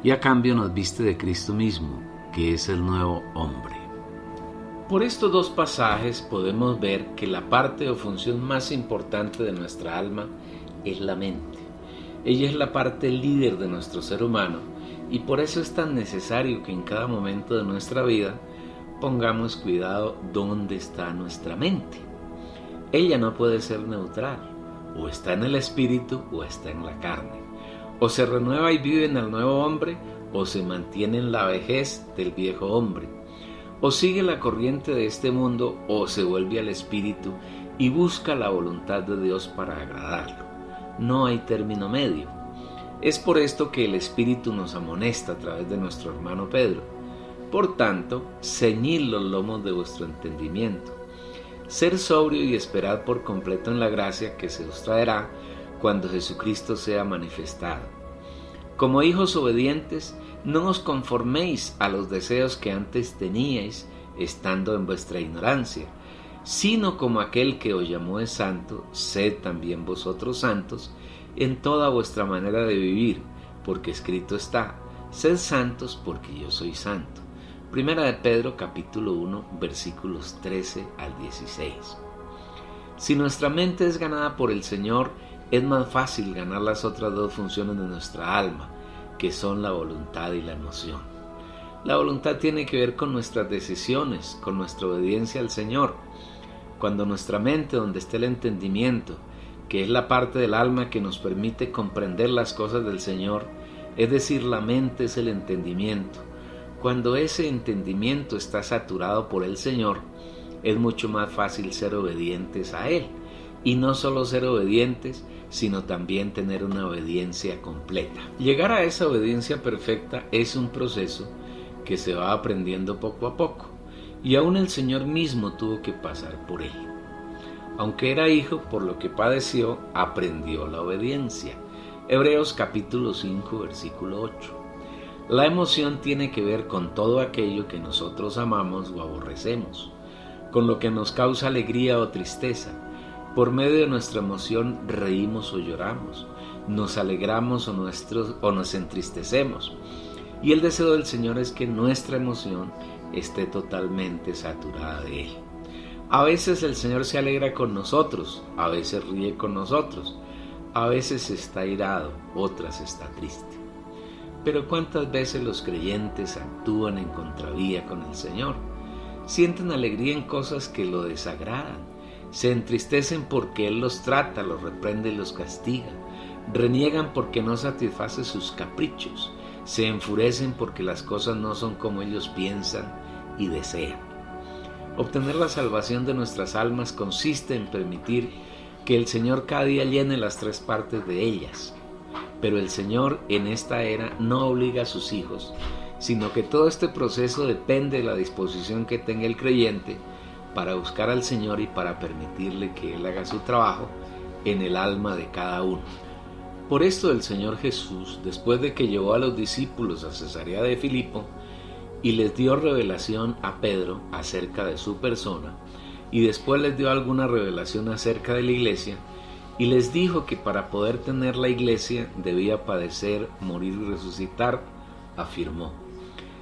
S1: y a cambio nos viste de Cristo mismo, que es el nuevo hombre. Por estos dos pasajes podemos ver que la parte o función más importante de nuestra alma es la mente. Ella es la parte líder de nuestro ser humano y por eso es tan necesario que en cada momento de nuestra vida pongamos cuidado dónde está nuestra mente. Ella no puede ser neutral, o está en el espíritu o está en la carne. O se renueva y vive en el nuevo hombre o se mantiene en la vejez del viejo hombre. O sigue la corriente de este mundo o se vuelve al Espíritu y busca la voluntad de Dios para agradarlo. No hay término medio. Es por esto que el Espíritu nos amonesta a través de nuestro hermano Pedro. Por tanto, ceñid los lomos de vuestro entendimiento. Ser sobrio y esperad por completo en la gracia que se os traerá cuando Jesucristo sea manifestado. Como hijos obedientes, no os conforméis a los deseos que antes teníais, estando en vuestra ignorancia, sino como aquel que os llamó es santo, sed también vosotros santos en toda vuestra manera de vivir, porque escrito está, sed santos porque yo soy santo. Primera de Pedro capítulo 1 versículos 13 al 16. Si nuestra mente es ganada por el Señor, es más fácil ganar las otras dos funciones de nuestra alma, que son la voluntad y la emoción. La voluntad tiene que ver con nuestras decisiones, con nuestra obediencia al Señor. Cuando nuestra mente, donde esté el entendimiento, que es la parte del alma que nos permite comprender las cosas del Señor, es decir, la mente es el entendimiento. Cuando ese entendimiento está saturado por el Señor, es mucho más fácil ser obedientes a Él. Y no solo ser obedientes, sino también tener una obediencia completa. Llegar a esa obediencia perfecta es un proceso que se va aprendiendo poco a poco, y aún el Señor mismo tuvo que pasar por él. Aunque era hijo, por lo que padeció, aprendió la obediencia. Hebreos capítulo 5, versículo 8. La emoción tiene que ver con todo aquello que nosotros amamos o aborrecemos, con lo que nos causa alegría o tristeza. Por medio de nuestra emoción reímos o lloramos, nos alegramos o nos entristecemos. Y el deseo del Señor es que nuestra emoción esté totalmente saturada de Él. A veces el Señor se alegra con nosotros, a veces ríe con nosotros, a veces está irado, otras está triste. Pero ¿cuántas veces los creyentes actúan en contravía con el Señor? Sienten alegría en cosas que lo desagradan. Se entristecen porque Él los trata, los reprende y los castiga. Reniegan porque no satisface sus caprichos. Se enfurecen porque las cosas no son como ellos piensan y desean. Obtener la salvación de nuestras almas consiste en permitir que el Señor cada día llene las tres partes de ellas. Pero el Señor en esta era no obliga a sus hijos, sino que todo este proceso depende de la disposición que tenga el creyente para buscar al Señor y para permitirle que Él haga su trabajo en el alma de cada uno. Por esto el Señor Jesús, después de que llevó a los discípulos a Cesarea de Filipo y les dio revelación a Pedro acerca de su persona, y después les dio alguna revelación acerca de la iglesia, y les dijo que para poder tener la iglesia debía padecer, morir y resucitar, afirmó: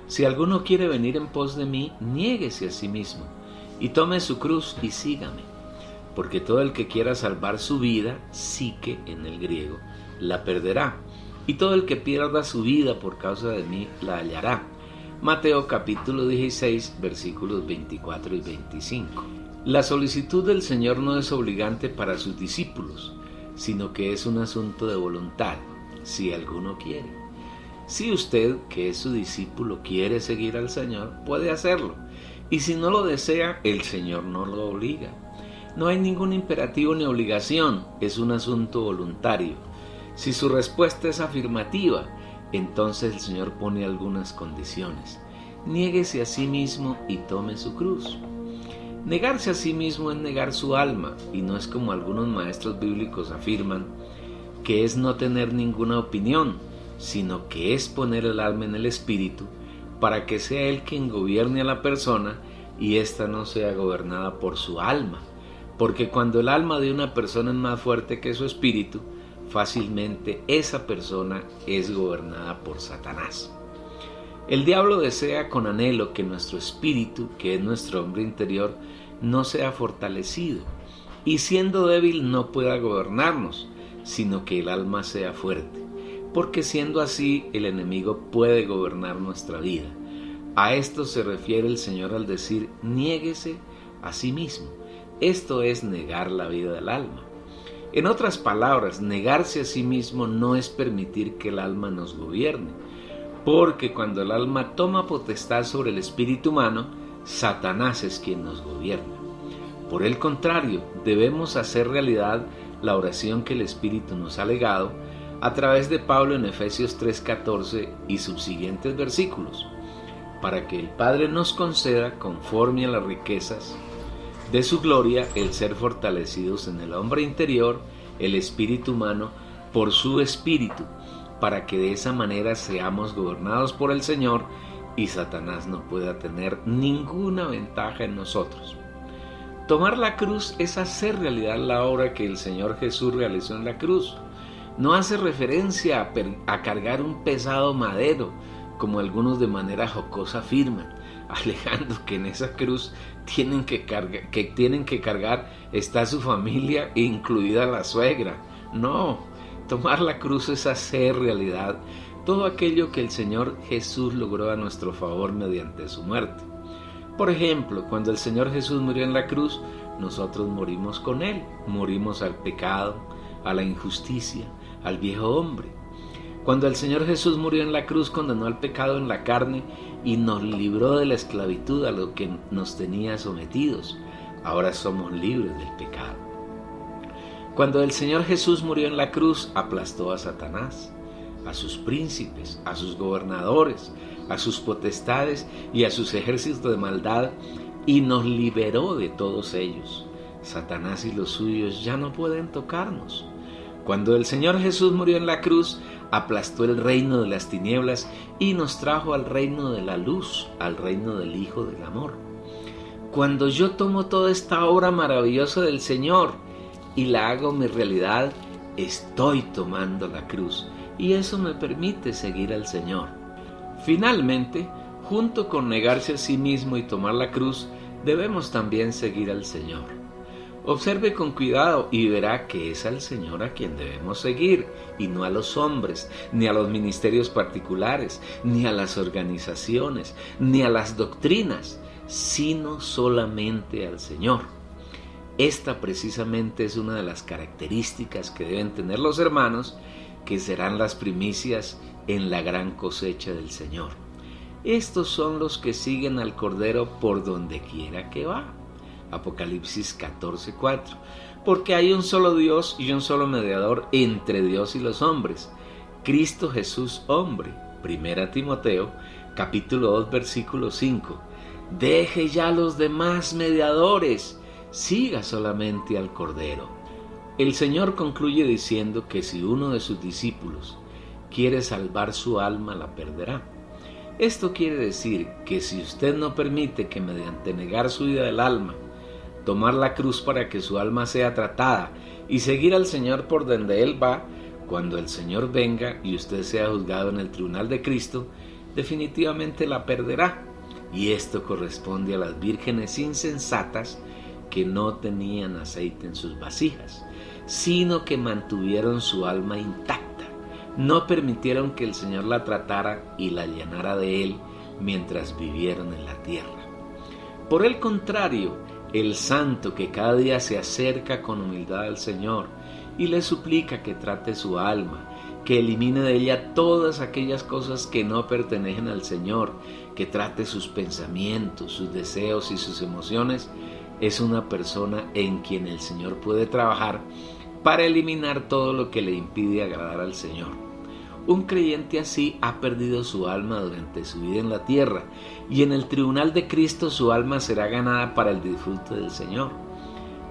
S1: si alguno quiere venir en pos de mí, niéguese a sí mismo y tome su cruz y sígame, porque todo el que quiera salvar su vida, psique en el griego, la perderá, y todo el que pierda su vida por causa de mí, la hallará. Mateo capítulo 16, versículos 24 y 25. La solicitud del Señor no es obligante para sus discípulos, sino que es un asunto de voluntad, si alguno quiere. Si usted, que es su discípulo, quiere seguir al Señor, puede hacerlo. Y si no lo desea, el Señor no lo obliga. No hay ningún imperativo ni obligación, es un asunto voluntario. Si su respuesta es afirmativa, Entonces el Señor pone algunas condiciones. Niéguese a sí mismo y tome su cruz. Negarse a sí mismo es negar su alma, y no es como algunos maestros bíblicos afirman, que es no tener ninguna opinión, sino que es poner el alma en el espíritu para que sea él quien gobierne a la persona y ésta no sea gobernada por su alma. Porque cuando el alma de una persona es más fuerte que su espíritu, fácilmente esa persona es gobernada por Satanás. El diablo desea con anhelo que nuestro espíritu, que es nuestro hombre interior, no sea fortalecido y siendo débil no pueda gobernarnos, sino que el alma sea fuerte, porque siendo así el enemigo puede gobernar nuestra vida. A esto se refiere el Señor al decir niéguese a sí mismo. Esto es negar la vida del alma. En otras palabras, negarse a sí mismo no es permitir que el alma nos gobierne, porque cuando el alma toma potestad sobre el espíritu humano, Satanás es quien nos gobierna. Por el contrario, debemos hacer realidad la oración que el Espíritu nos ha legado a través de Pablo en Efesios 3:14 y subsiguientes versículos, para que el Padre nos conceda, conforme a las riquezas de su gloria, el ser fortalecidos en el hombre interior, el espíritu humano, por su espíritu, para que de esa manera seamos gobernados por el Señor y Satanás no pueda tener ninguna ventaja en nosotros. Tomar la cruz es hacer realidad la obra que el Señor Jesús realizó en la cruz. No hace referencia a cargar un pesado madero, como algunos de manera jocosa afirman, alegando que en esa cruz tienen que cargar está su familia, incluida la suegra. No, tomar la cruz es hacer realidad todo aquello que el Señor Jesús logró a nuestro favor mediante su muerte. Por ejemplo, cuando el Señor Jesús murió en la cruz, nosotros morimos con Él, morimos al pecado, a la injusticia, al viejo hombre. Cuando el Señor Jesús murió en la cruz, condenó al pecado en la carne y nos libró de la esclavitud a lo que nos tenía sometidos. Ahora somos libres del pecado. Cuando el Señor Jesús murió en la cruz, aplastó a Satanás, a sus príncipes, a sus gobernadores, a sus potestades y a sus ejércitos de maldad, y nos liberó de todos ellos. Satanás y los suyos ya no pueden tocarnos. Cuando el Señor Jesús murió en la cruz, aplastó el reino de las tinieblas y nos trajo al reino de la luz, al reino del Hijo del amor. Cuando yo tomo toda esta obra maravillosa del Señor y la hago mi realidad, estoy tomando la cruz, y eso me permite seguir al Señor. Finalmente, junto con negarse a sí mismo y tomar la cruz, debemos también seguir al Señor. Observe con cuidado y verá que es al Señor a quien debemos seguir, y no a los hombres, ni a los ministerios particulares, ni a las organizaciones, ni a las doctrinas, sino solamente al Señor. Esta precisamente es una de las características que deben tener los hermanos, que serán las primicias en la gran cosecha del Señor. Estos son los que siguen al Cordero por donde quiera que va. Apocalipsis 14:4. Porque hay un solo Dios y un solo mediador entre Dios y los hombres, Cristo Jesús hombre. 1 Timoteo capítulo 2 versículo 5. Deje ya los demás mediadores, siga solamente al Cordero. El Señor concluye diciendo que si uno de sus discípulos quiere salvar su alma, la perderá. Esto quiere decir que si usted no permite que mediante negar su vida del alma, tomar la cruz para que su alma sea tratada y seguir al Señor por donde Él va, cuando el Señor venga y usted sea juzgado en el tribunal de Cristo, definitivamente la perderá. Y esto corresponde a las vírgenes insensatas que no tenían aceite en sus vasijas, sino que mantuvieron su alma intacta, no permitieron que el Señor la tratara y la llenara de Él mientras vivieron en la tierra. Por el contrario, el santo que cada día se acerca con humildad al Señor y le suplica que trate su alma, que elimine de ella todas aquellas cosas que no pertenecen al Señor, que trate sus pensamientos, sus deseos y sus emociones, es una persona en quien el Señor puede trabajar para eliminar todo lo que le impide agradar al Señor. Un creyente así ha perdido su alma durante su vida en la tierra, y en el tribunal de Cristo su alma será ganada para el disfrute del Señor.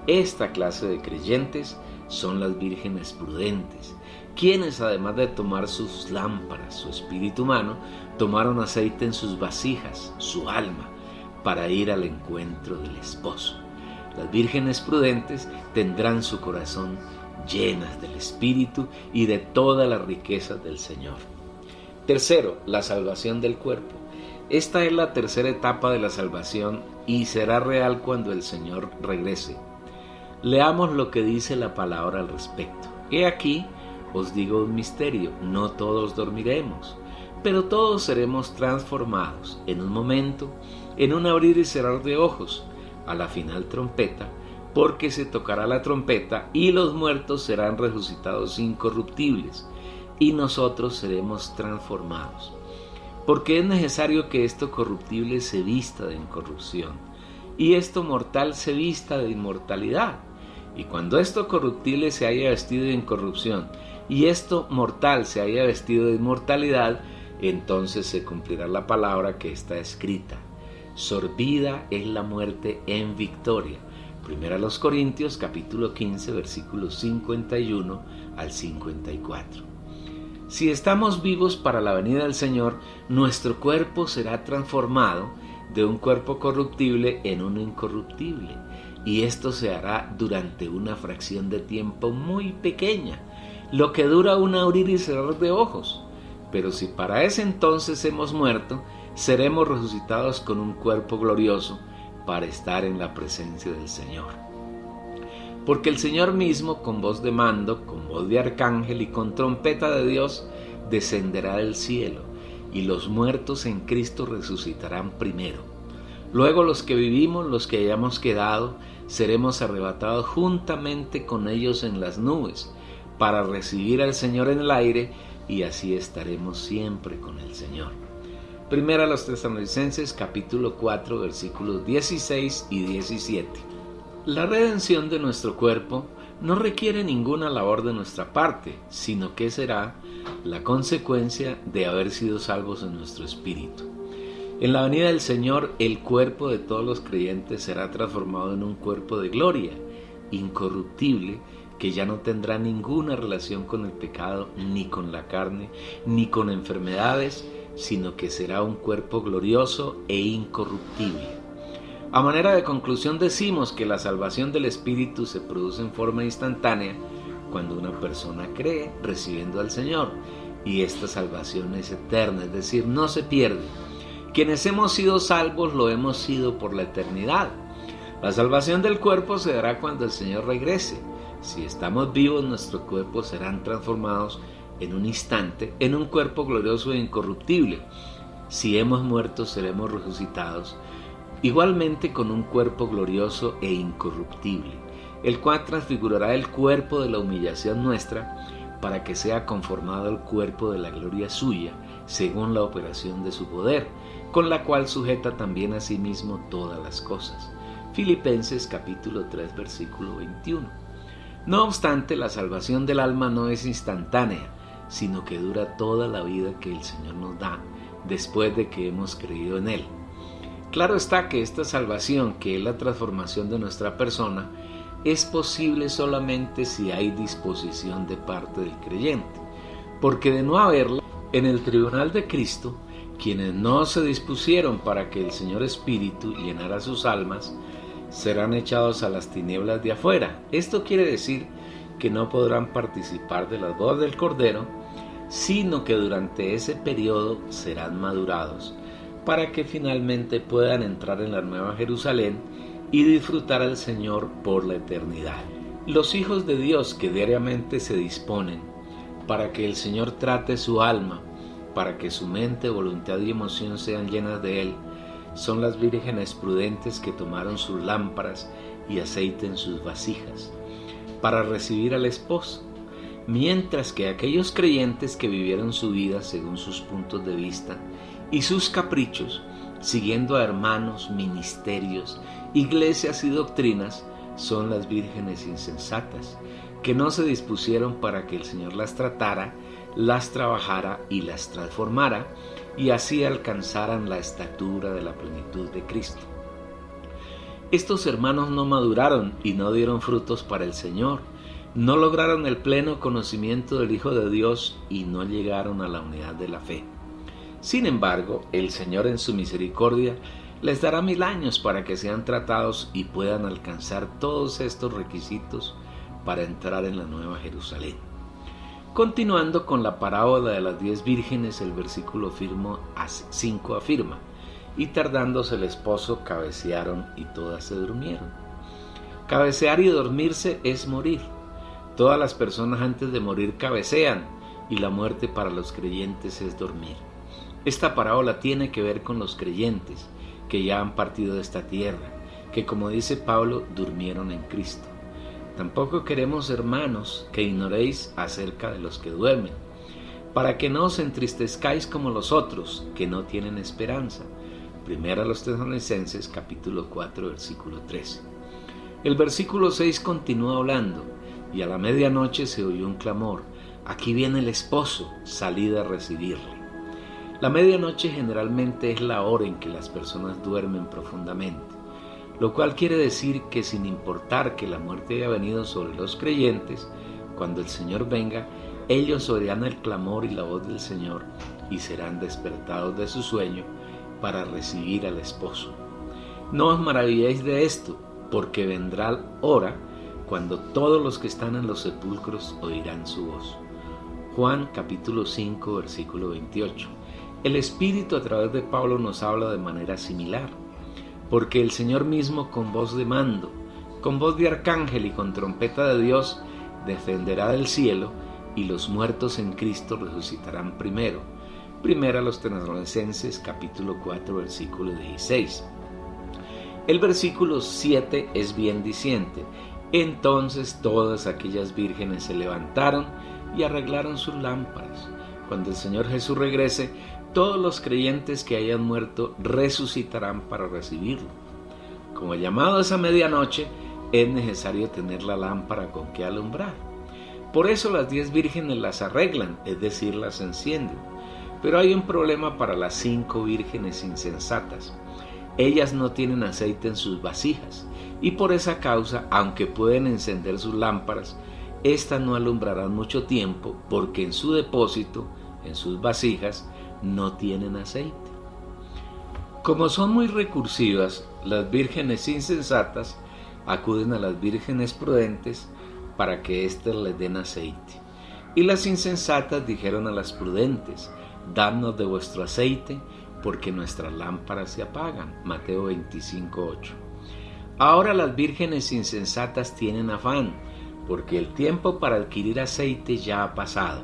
S1: Esta clase de creyentes son las vírgenes prudentes, quienes además de tomar sus lámparas, su espíritu humano, tomaron aceite en sus vasijas, su alma, para ir al encuentro del esposo. Las vírgenes prudentes tendrán su corazón llenas del Espíritu y de todas las riquezas del Señor. Tercero, la salvación del cuerpo. Esta es la tercera etapa de la salvación y será real cuando el Señor regrese. Leamos lo que dice la palabra al respecto. He aquí, os digo un misterio, no todos dormiremos, pero todos seremos transformados en un momento, en un abrir y cerrar de ojos, a la final trompeta, porque se tocará la trompeta y los muertos serán resucitados incorruptibles y nosotros seremos transformados. Porque es necesario que esto corruptible se vista de incorrupción y esto mortal se vista de inmortalidad. Y cuando esto corruptible se haya vestido de incorrupción y esto mortal se haya vestido de inmortalidad, entonces se cumplirá la palabra que está escrita: sorbida es la muerte en victoria. Primera a los Corintios capítulo 15 versículos 51 al 54. Si estamos vivos para la venida del Señor, nuestro cuerpo será transformado de un cuerpo corruptible en uno incorruptible, y esto se hará durante una fracción de tiempo muy pequeña, lo que dura un abrir y cerrar de ojos. Pero si para ese entonces hemos muerto, seremos resucitados con un cuerpo glorioso para estar en la presencia del Señor. Porque el Señor mismo, con voz de mando, con voz de arcángel y con trompeta de Dios, descenderá del cielo, y los muertos en Cristo resucitarán primero. Luego los que vivimos, los que hayamos quedado, seremos arrebatados juntamente con ellos en las nubes, para recibir al Señor en el aire, y así estaremos siempre con el Señor. Primera a los Tesalonicenses capítulo 4 versículos 16 y 17. La redención de nuestro cuerpo no requiere ninguna labor de nuestra parte, sino que será la consecuencia de haber sido salvos en nuestro espíritu. En la venida del Señor, el cuerpo de todos los creyentes será transformado en un cuerpo de gloria, incorruptible, que ya no tendrá ninguna relación con el pecado, ni con la carne, ni con enfermedades, sino que será un cuerpo glorioso e incorruptible. A manera de conclusión decimos que la salvación del Espíritu se produce en forma instantánea cuando una persona cree recibiendo al Señor, y esta salvación es eterna, es decir, no se pierde. Quienes hemos sido salvos lo hemos sido por la eternidad. La salvación del cuerpo se dará cuando el Señor regrese. Si estamos vivos, nuestros cuerpos serán transformados en un instante en un cuerpo glorioso e incorruptible. Si hemos muerto, seremos resucitados igualmente con un cuerpo glorioso e incorruptible, el cual transfigurará el cuerpo de la humillación nuestra para que sea conformado al cuerpo de la gloria suya, según la operación de su poder, con la cual sujeta también a sí mismo todas las cosas. Filipenses capítulo 3 versículo 21. No obstante, la salvación del alma no es instantánea, sino que dura toda la vida que el Señor nos da después de que hemos creído en Él. Claro está que esta salvación, que es la transformación de nuestra persona, es posible solamente si hay disposición de parte del creyente, porque de no haberla, en el tribunal de Cristo, quienes no se dispusieron para que el Señor Espíritu llenara sus almas, serán echados a las tinieblas de afuera. Esto quiere decir que no podrán participar de las bodas del Cordero, sino que durante ese periodo serán madurados, para que finalmente puedan entrar en la Nueva Jerusalén y disfrutar al Señor por la eternidad. Los hijos de Dios que diariamente se disponen para que el Señor trate su alma, para que su mente, voluntad y emoción sean llenas de Él, son las vírgenes prudentes que tomaron sus lámparas y aceite en sus vasijas, para recibir al esposo, mientras que aquellos creyentes que vivieron su vida según sus puntos de vista y sus caprichos, siguiendo a hermanos, ministerios, iglesias y doctrinas, son las vírgenes insensatas, que no se dispusieron para que el Señor las tratara, las trabajara y las transformara, y así alcanzaran la estatura de la plenitud de Cristo. Estos hermanos no maduraron y no dieron frutos para el Señor, no lograron el pleno conocimiento del Hijo de Dios y no llegaron a la unidad de la fe. Sin embargo, el Señor en su misericordia les dará 1000 años para que sean tratados y puedan alcanzar todos estos requisitos para entrar en la Nueva Jerusalén. Continuando con la parábola de las 10 vírgenes, el versículo 5 afirma: y tardándose el esposo cabecearon y todas se durmieron. Cabecear y dormirse es morir. Todas las personas antes de morir cabecean, y la muerte para los creyentes es dormir. Esta parábola tiene que ver con los creyentes que ya han partido de esta tierra, que, como dice Pablo, durmieron en Cristo. Tampoco queremos, hermanos, que ignoréis acerca de los que duermen, para que no os entristezcáis como los otros, que no tienen esperanza. Primera a los Tesalonicenses, capítulo 4, versículo 13. El versículo 6 continúa hablando: y a la medianoche se oyó un clamor: aquí viene el esposo, salid a recibirle. La medianoche generalmente es la hora en que las personas duermen profundamente, lo cual quiere decir que, sin importar que la muerte haya venido sobre los creyentes, cuando el Señor venga, ellos oirán el clamor y la voz del Señor y serán despertados de su sueño para recibir al esposo. No os maravilléis de esto, porque vendrá hora cuando todos los que están en los sepulcros oirán su voz. Juan capítulo 5, versículo 28. El Espíritu a través de Pablo nos habla de manera similar, porque el Señor mismo, con voz de mando, con voz de arcángel y con trompeta de Dios, descenderá del cielo, y los muertos en Cristo resucitarán primero. Primera a los Tesalonicenses capítulo 4, versículo 16. El versículo 7 es bien diciente: entonces todas aquellas vírgenes se levantaron y arreglaron sus lámparas. Cuando el Señor Jesús regrese, todos los creyentes que hayan muerto resucitarán para recibirlo. Como llamado a esa medianoche, es necesario tener la lámpara con que alumbrar. Por eso las 10 vírgenes las arreglan, es decir, las encienden. Pero hay un problema para las 5 vírgenes insensatas. Ellas no tienen aceite en sus vasijas, y por esa causa, aunque pueden encender sus lámparas, éstas no alumbrarán mucho tiempo, porque en su depósito, en sus vasijas, no tienen aceite. Como son muy recursivas, las vírgenes insensatas acuden a las vírgenes prudentes para que éstas les den aceite. Y las insensatas dijeron a las prudentes: dadnos de vuestro aceite, porque nuestras lámparas se apagan. Mateo 25:8. Ahora las vírgenes insensatas tienen afán, porque el tiempo para adquirir aceite ya ha pasado.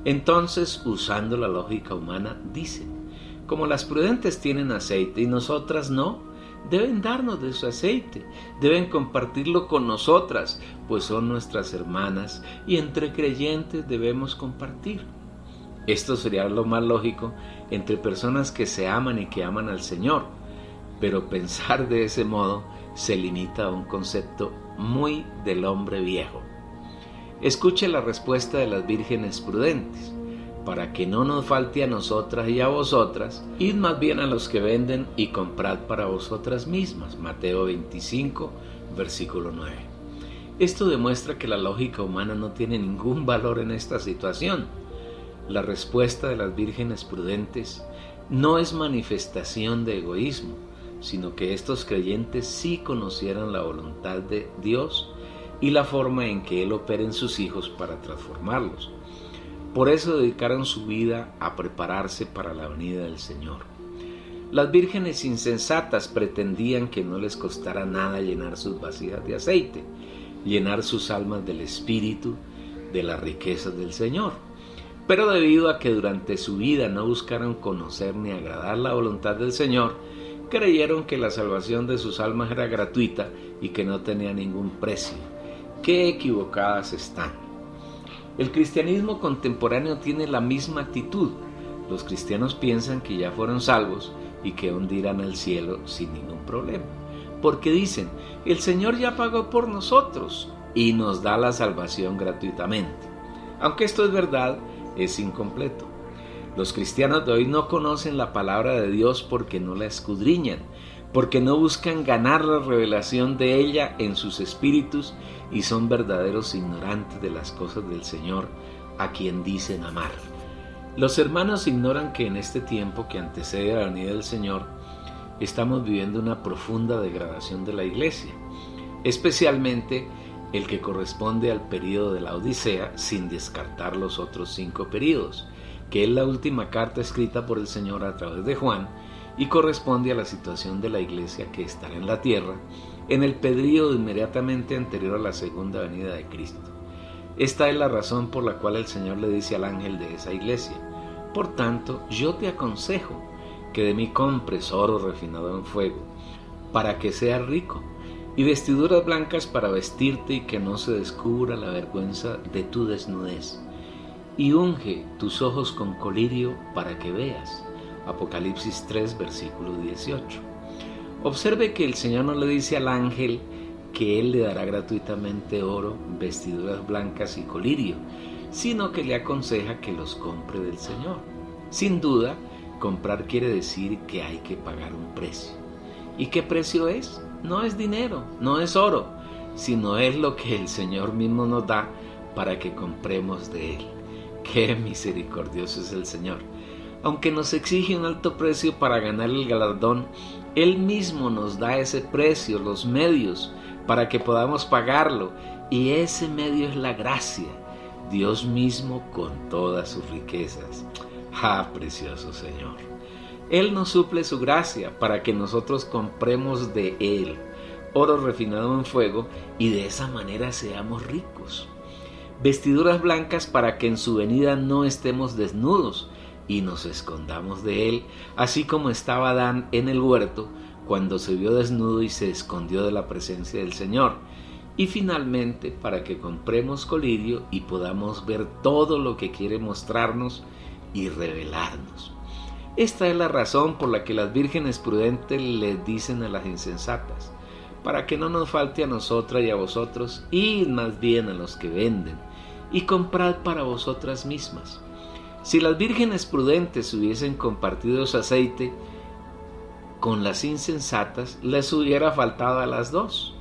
S1: Entonces, usando la lógica humana, dicen: como las prudentes tienen aceite y nosotras no, deben darnos de su aceite, deben compartirlo con nosotras, pues son nuestras hermanas y entre creyentes debemos compartir. Esto sería lo más lógico entre personas que se aman y que aman al Señor, pero pensar de ese modo se limita a un concepto muy del hombre viejo. Escuche la respuesta de las vírgenes prudentes: para que no nos falte a nosotras y a vosotras, id más bien a los que venden y comprad para vosotras mismas. Mateo 25, versículo 9. Esto demuestra que la lógica humana no tiene ningún valor en esta situación. La respuesta de las vírgenes prudentes no es manifestación de egoísmo, sino que estos creyentes sí conocieran la voluntad de Dios y la forma en que Él opera en sus hijos para transformarlos. Por eso dedicaron su vida a prepararse para la venida del Señor. Las vírgenes insensatas pretendían que no les costara nada llenar sus vasijas de aceite, llenar sus almas del Espíritu, de las riquezas del Señor. Pero debido a que durante su vida no buscaron conocer ni agradar la voluntad del Señor, creyeron que la salvación de sus almas era gratuita y que no tenía ningún precio. ¡Qué equivocadas están! El cristianismo contemporáneo tiene la misma actitud. Los cristianos piensan que ya fueron salvos y que aún irán al cielo sin ningún problema, porque dicen: el Señor ya pagó por nosotros y nos da la salvación gratuitamente. Aunque esto es verdad, es incompleto. Los cristianos de hoy no conocen la palabra de Dios porque no la escudriñan, porque no buscan ganar la revelación de ella en sus espíritus y son verdaderos ignorantes de las cosas del Señor, a quien dicen amar. Los hermanos ignoran que en este tiempo que antecede a la venida del Señor, estamos viviendo una profunda degradación de la iglesia, especialmente el que corresponde al período de la Odisea, sin descartar los otros 5 períodos, que es la última carta escrita por el Señor a través de Juan y corresponde a la situación de la iglesia que estará en la tierra en el período inmediatamente anterior a la segunda venida de Cristo. Esta es la razón por la cual el Señor le dice al ángel de esa iglesia: por tanto, yo te aconsejo que de mí compres oro refinado en fuego, para que seas rico, y vestiduras blancas para vestirte y que no se descubra la vergüenza de tu desnudez, y unge tus ojos con colirio para que veas. Apocalipsis 3, versículo 18. Observe que el Señor no le dice al ángel que Él le dará gratuitamente oro, vestiduras blancas y colirio, sino que le aconseja que los compre del Señor. Sin duda, comprar quiere decir que hay que pagar un precio. ¿Y qué precio es? No es dinero, no es oro, sino es lo que el Señor mismo nos da para que compremos de Él. ¡Qué misericordioso es el Señor! Aunque nos exige un alto precio para ganar el galardón, Él mismo nos da ese precio, los medios, para que podamos pagarlo, y ese medio es la gracia, Dios mismo con todas sus riquezas. ¡Ah, precioso Señor! Él nos suple su gracia para que nosotros compremos de Él oro refinado en fuego y de esa manera seamos ricos. Vestiduras blancas para que en su venida no estemos desnudos y nos escondamos de Él, así como estaba Adán en el huerto cuando se vio desnudo y se escondió de la presencia del Señor. Y finalmente para que compremos colirio y podamos ver todo lo que quiere mostrarnos y revelarnos. Esta es la razón por la que las vírgenes prudentes les dicen a las insensatas: para que no nos falte a nosotras y a vosotros, id más bien a los que venden y comprad para vosotras mismas. Si las vírgenes prudentes hubiesen compartido su aceite con las insensatas, les hubiera faltado a las dos.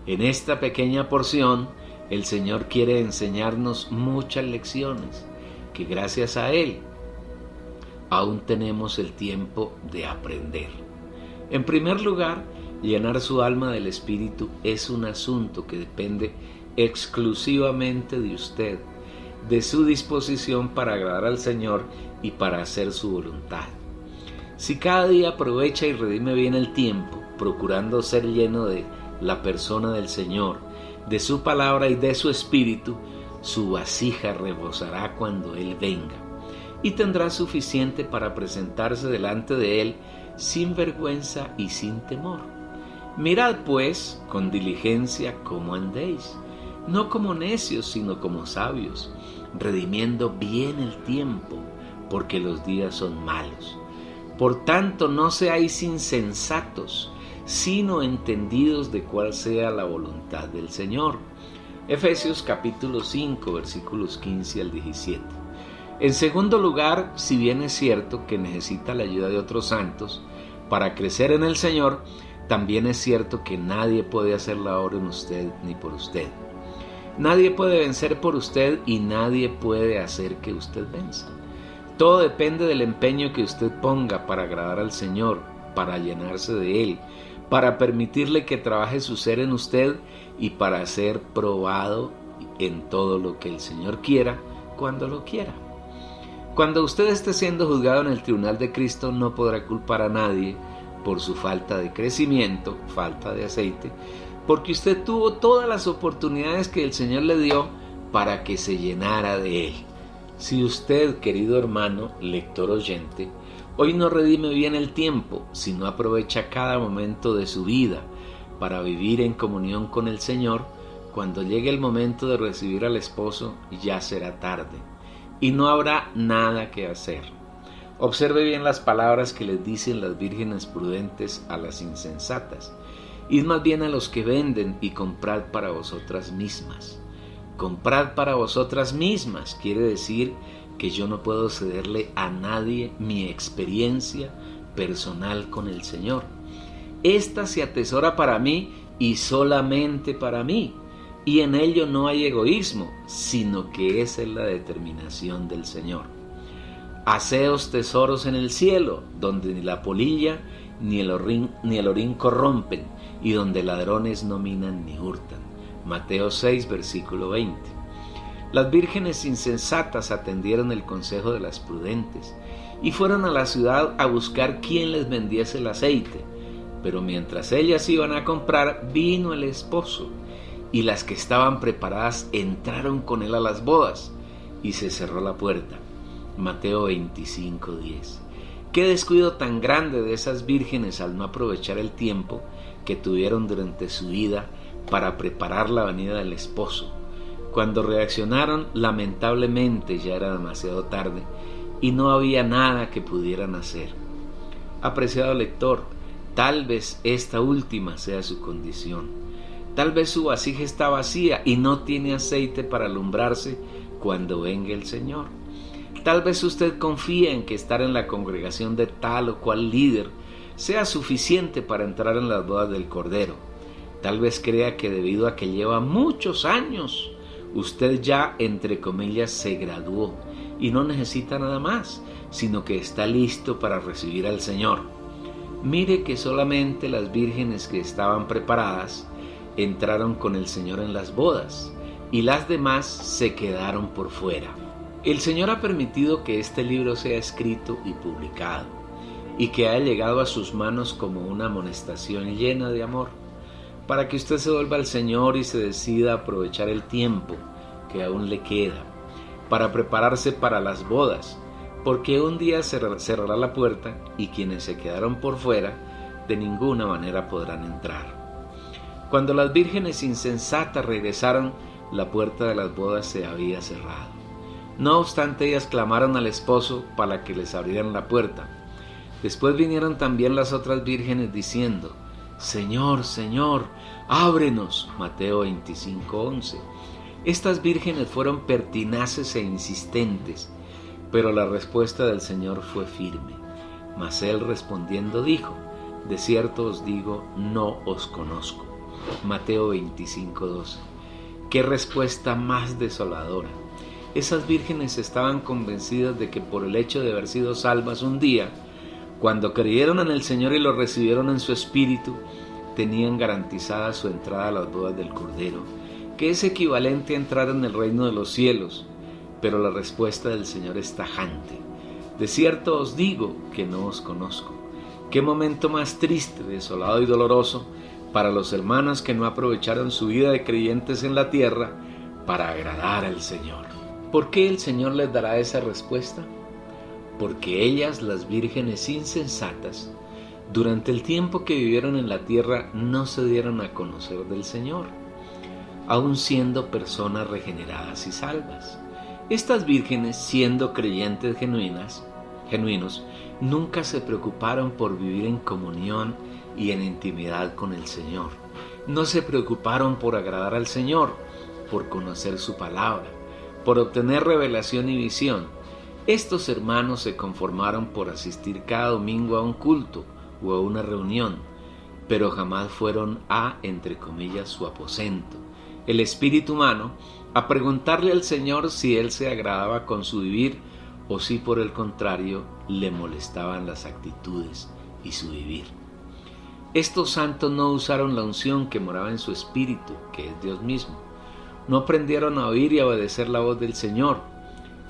S1: En esta pequeña porción, el Señor quiere enseñarnos muchas lecciones, que gracias a Él aún tenemos el tiempo de aprender. En primer lugar, llenar su alma del Espíritu es un asunto que depende exclusivamente de usted, de su disposición para agradar al Señor y para hacer su voluntad. Si cada día aprovecha y redime bien el tiempo, procurando ser lleno de la persona del Señor, de su palabra y de su Espíritu, su vasija rebosará cuando Él venga y tendrá suficiente para presentarse delante de Él sin vergüenza y sin temor. Mirad pues con diligencia cómo andéis, no como necios, sino como sabios, redimiendo bien el tiempo, porque los días son malos. Por tanto, no seáis insensatos, sino entendidos de cuál sea la voluntad del Señor. Efesios capítulo 5, versículos 15 al 17. En segundo lugar, si bien es cierto que necesita la ayuda de otros santos para crecer en el Señor, también es cierto que nadie puede hacer la obra en usted ni por usted. Nadie puede vencer por usted y nadie puede hacer que usted venza. Todo depende del empeño que usted ponga para agradar al Señor, para llenarse de Él, para permitirle que trabaje su ser en usted y para ser probado en todo lo que el Señor quiera, cuando lo quiera. Cuando usted esté siendo juzgado en el tribunal de Cristo, no podrá culpar a nadie por su falta de crecimiento, falta de aceite, porque usted tuvo todas las oportunidades que el Señor le dio para que se llenara de Él. Si usted, querido hermano, lector oyente, hoy no redime bien el tiempo, sino aprovecha cada momento de su vida para vivir en comunión con el Señor, cuando llegue el momento de recibir al esposo, ya será tarde y no habrá nada que hacer. Observe bien las palabras que les dicen las vírgenes prudentes a las insensatas. Id más bien a los que venden y comprad para vosotras mismas. Comprad para vosotras mismas quiere decir que yo no puedo cederle a nadie mi experiencia personal con el Señor. Esta se atesora para mí y solamente para mí, y en ello no hay egoísmo, sino que esa es la determinación del Señor. Haceos tesoros en el cielo, donde ni la polilla ni el orín corrompen, y donde ladrones no minan ni hurtan. Mateo 6, versículo 20. Las vírgenes insensatas atendieron el consejo de las prudentes, y fueron a la ciudad a buscar quién les vendiese el aceite. Pero mientras ellas iban a comprar, vino el esposo, y las que estaban preparadas entraron con él a las bodas, y se cerró la puerta. Mateo 25:10. Qué descuido tan grande de esas vírgenes al no aprovechar el tiempo que tuvieron durante su vida para preparar la venida del esposo. Cuando reaccionaron, lamentablemente ya era demasiado tarde y no había nada que pudieran hacer. Apreciado lector, tal vez esta última sea su condición. Tal vez su vasija está vacía y no tiene aceite para alumbrarse cuando venga el Señor. Tal vez usted confía en que estar en la congregación de tal o cual líder sea suficiente para entrar en las bodas del Cordero. Tal vez crea que debido a que lleva muchos años, usted ya, entre comillas, se graduó y no necesita nada más, sino que está listo para recibir al Señor. Mire que solamente las vírgenes que estaban preparadas entraron con el Señor en las bodas, y las demás se quedaron por fuera. El Señor ha permitido que este libro sea escrito y publicado, y que haya llegado a sus manos como una amonestación llena de amor, para que usted se vuelva al Señor y se decida a aprovechar el tiempo que aún le queda, para prepararse para las bodas, porque un día cerrará la puerta y quienes se quedaron por fuera de ninguna manera podrán entrar. Cuando las vírgenes insensatas regresaron, la puerta de las bodas se había cerrado. No obstante, ellas clamaron al esposo para que les abrieran la puerta. Después vinieron también las otras vírgenes diciendo: Señor, Señor, ábrenos. Mateo 25:11. Estas vírgenes fueron pertinaces e insistentes, pero la respuesta del Señor fue firme. Mas él respondiendo dijo: De cierto os digo, no os conozco. Mateo 25:12. Qué respuesta más desoladora. Esas vírgenes estaban convencidas de que por el hecho de haber sido salvas un día, cuando creyeron en el Señor y lo recibieron en su espíritu, tenían garantizada su entrada a las bodas del Cordero, que es equivalente a entrar en el reino de los cielos. Pero la respuesta del Señor es tajante: de cierto os digo que no os conozco. Qué momento más triste, desolado y doloroso para los hermanos que no aprovecharon su vida de creyentes en la tierra para agradar al Señor. ¿Por qué el Señor les dará esa respuesta? Porque ellas, las vírgenes insensatas, durante el tiempo que vivieron en la tierra, no se dieron a conocer del Señor, aun siendo personas regeneradas y salvas. Estas vírgenes, siendo creyentes genuinos, nunca se preocuparon por vivir en comunión y en intimidad con el Señor. No se preocuparon por agradar al Señor, por conocer su palabra, por obtener revelación y visión. Estos hermanos se conformaron por asistir cada domingo a un culto o a una reunión, pero jamás fueron a, entre comillas, su aposento, el espíritu humano, a preguntarle al Señor si Él se agradaba con su vivir o si por el contrario le molestaban las actitudes y su vivir. Estos santos no usaron la unción que moraba en su espíritu, que es Dios mismo. No aprendieron a oír y a obedecer la voz del Señor.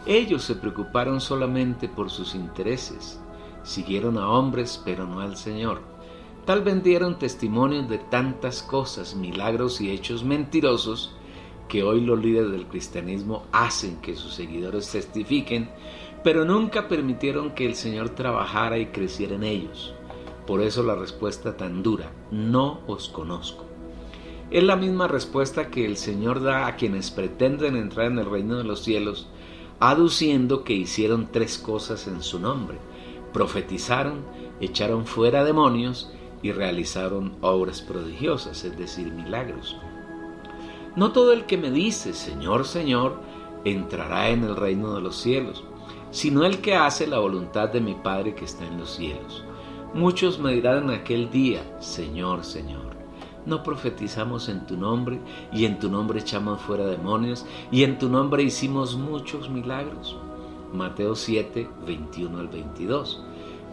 S1: Ellos se preocuparon solamente por sus intereses. Siguieron a hombres, pero no al Señor. Tal vez dieron testimonios de tantas cosas, milagros y hechos mentirosos que hoy los líderes del cristianismo hacen que sus seguidores testifiquen, pero nunca permitieron que el Señor trabajara y creciera en ellos. Por eso la respuesta tan dura: no os conozco. Es la misma respuesta que el Señor da a quienes pretenden entrar en el reino de los cielos, aduciendo que hicieron 3 cosas en su nombre: profetizaron, echaron fuera demonios y realizaron obras prodigiosas, es decir, milagros. No todo el que me dice, Señor, Señor, entrará en el reino de los cielos, sino el que hace la voluntad de mi Padre que está en los cielos. Muchos me dirán en aquel día, Señor, Señor, ¿no profetizamos en tu nombre, y en tu nombre echamos fuera demonios, y en tu nombre hicimos muchos milagros? Mateo 7, 21 al 22.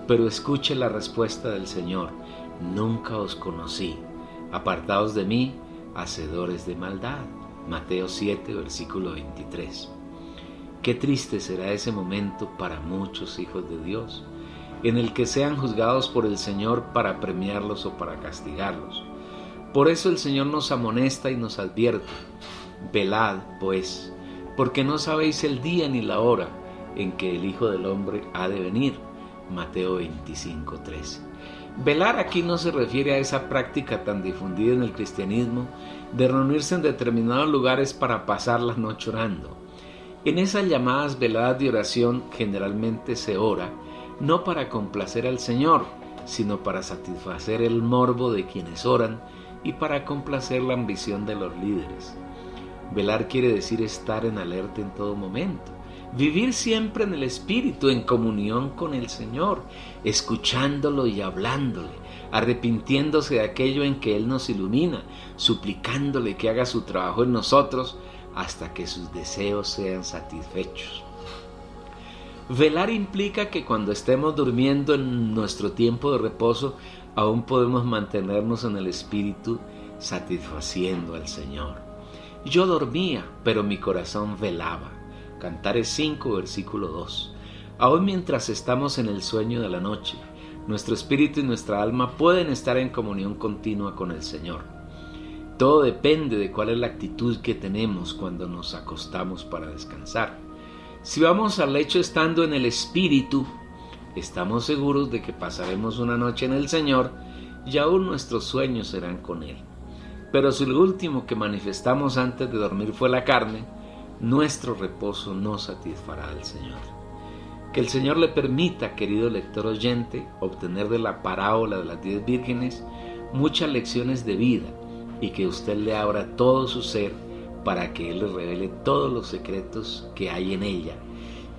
S1: Pero escuche la respuesta del Señor: nunca os conocí, apartaos de mí, hacedores de maldad. Mateo 7, versículo 23. Qué triste será ese momento para muchos hijos de Dios, en el que sean juzgados por el Señor para premiarlos o para castigarlos. Por eso el Señor nos amonesta y nos advierte: velad, pues, porque no sabéis el día ni la hora en que el Hijo del Hombre ha de venir. Mateo 25, 13. Velar aquí no se refiere a esa práctica tan difundida en el cristianismo de reunirse en determinados lugares para pasar la noche orando. En esas llamadas veladas de oración generalmente se ora no para complacer al Señor, sino para satisfacer el morbo de quienes oran y para complacer la ambición de los líderes. Velar quiere decir estar en alerta en todo momento, vivir siempre en el Espíritu, en comunión con el Señor, escuchándolo y hablándole, arrepintiéndose de aquello en que Él nos ilumina, suplicándole que haga su trabajo en nosotros hasta que sus deseos sean satisfechos. Velar implica que cuando estemos durmiendo en nuestro tiempo de reposo, aún podemos mantenernos en el Espíritu satisfaciendo al Señor. Yo dormía, pero mi corazón velaba. Cantares 5, versículo 2. Aún mientras estamos en el sueño de la noche, nuestro espíritu y nuestra alma pueden estar en comunión continua con el Señor. Todo depende de cuál es la actitud que tenemos cuando nos acostamos para descansar. Si vamos al lecho estando en el Espíritu, estamos seguros de que pasaremos una noche en el Señor y aún nuestros sueños serán con Él. Pero si lo último que manifestamos antes de dormir fue la carne, nuestro reposo no satisfará al Señor. Que el Señor le permita, querido lector oyente, obtener de la parábola de las 10 vírgenes muchas lecciones de vida, y que usted le abra todo su ser para que Él le revele todos los secretos que hay en ella,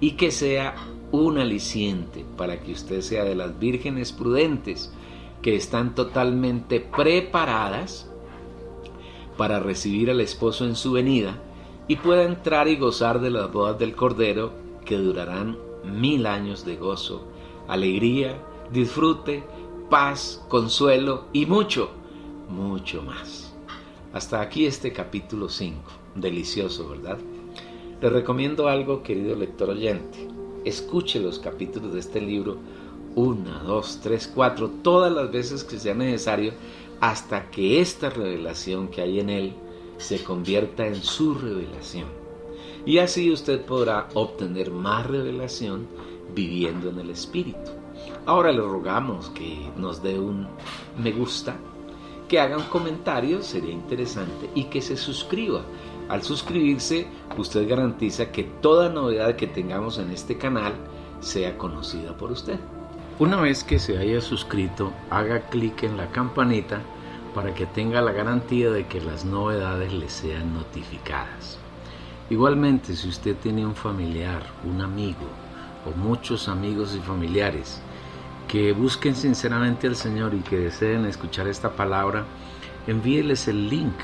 S1: y que sea un aliciente para que usted sea de las vírgenes prudentes que están totalmente preparadas para recibir al esposo en su venida y pueda entrar y gozar de las bodas del Cordero, que durarán 1000 años de gozo, alegría, disfrute, paz, consuelo y mucho, mucho más. Hasta aquí este capítulo 5, delicioso, ¿verdad? Le recomiendo algo, querido lector oyente. Escuche los capítulos de este libro 1, 2, 3, 4, todas las veces que sea necesario, hasta que esta revelación que hay en él se convierta en su revelación. Y así usted podrá obtener más revelación viviendo en el Espíritu. Ahora le rogamos que nos dé un me gusta, que haga un comentario, sería interesante, y que se suscriba. Al suscribirse, usted garantiza que toda novedad que tengamos en este canal sea conocida por usted. Una vez que se haya suscrito, haga clic en la campanita para que tenga la garantía de que las novedades le sean notificadas. Igualmente, si usted tiene un familiar, un amigo o muchos amigos y familiares que busquen sinceramente al Señor y que deseen escuchar esta palabra, envíeles el link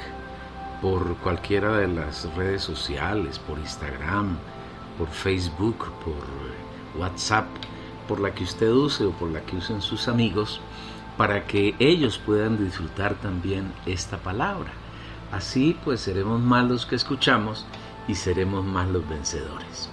S1: por cualquiera de las redes sociales, por Instagram, por Facebook, por WhatsApp, por la que usted use o por la que usen sus amigos, para que ellos puedan disfrutar también esta palabra. Así pues seremos más los que escuchamos y seremos más los vencedores.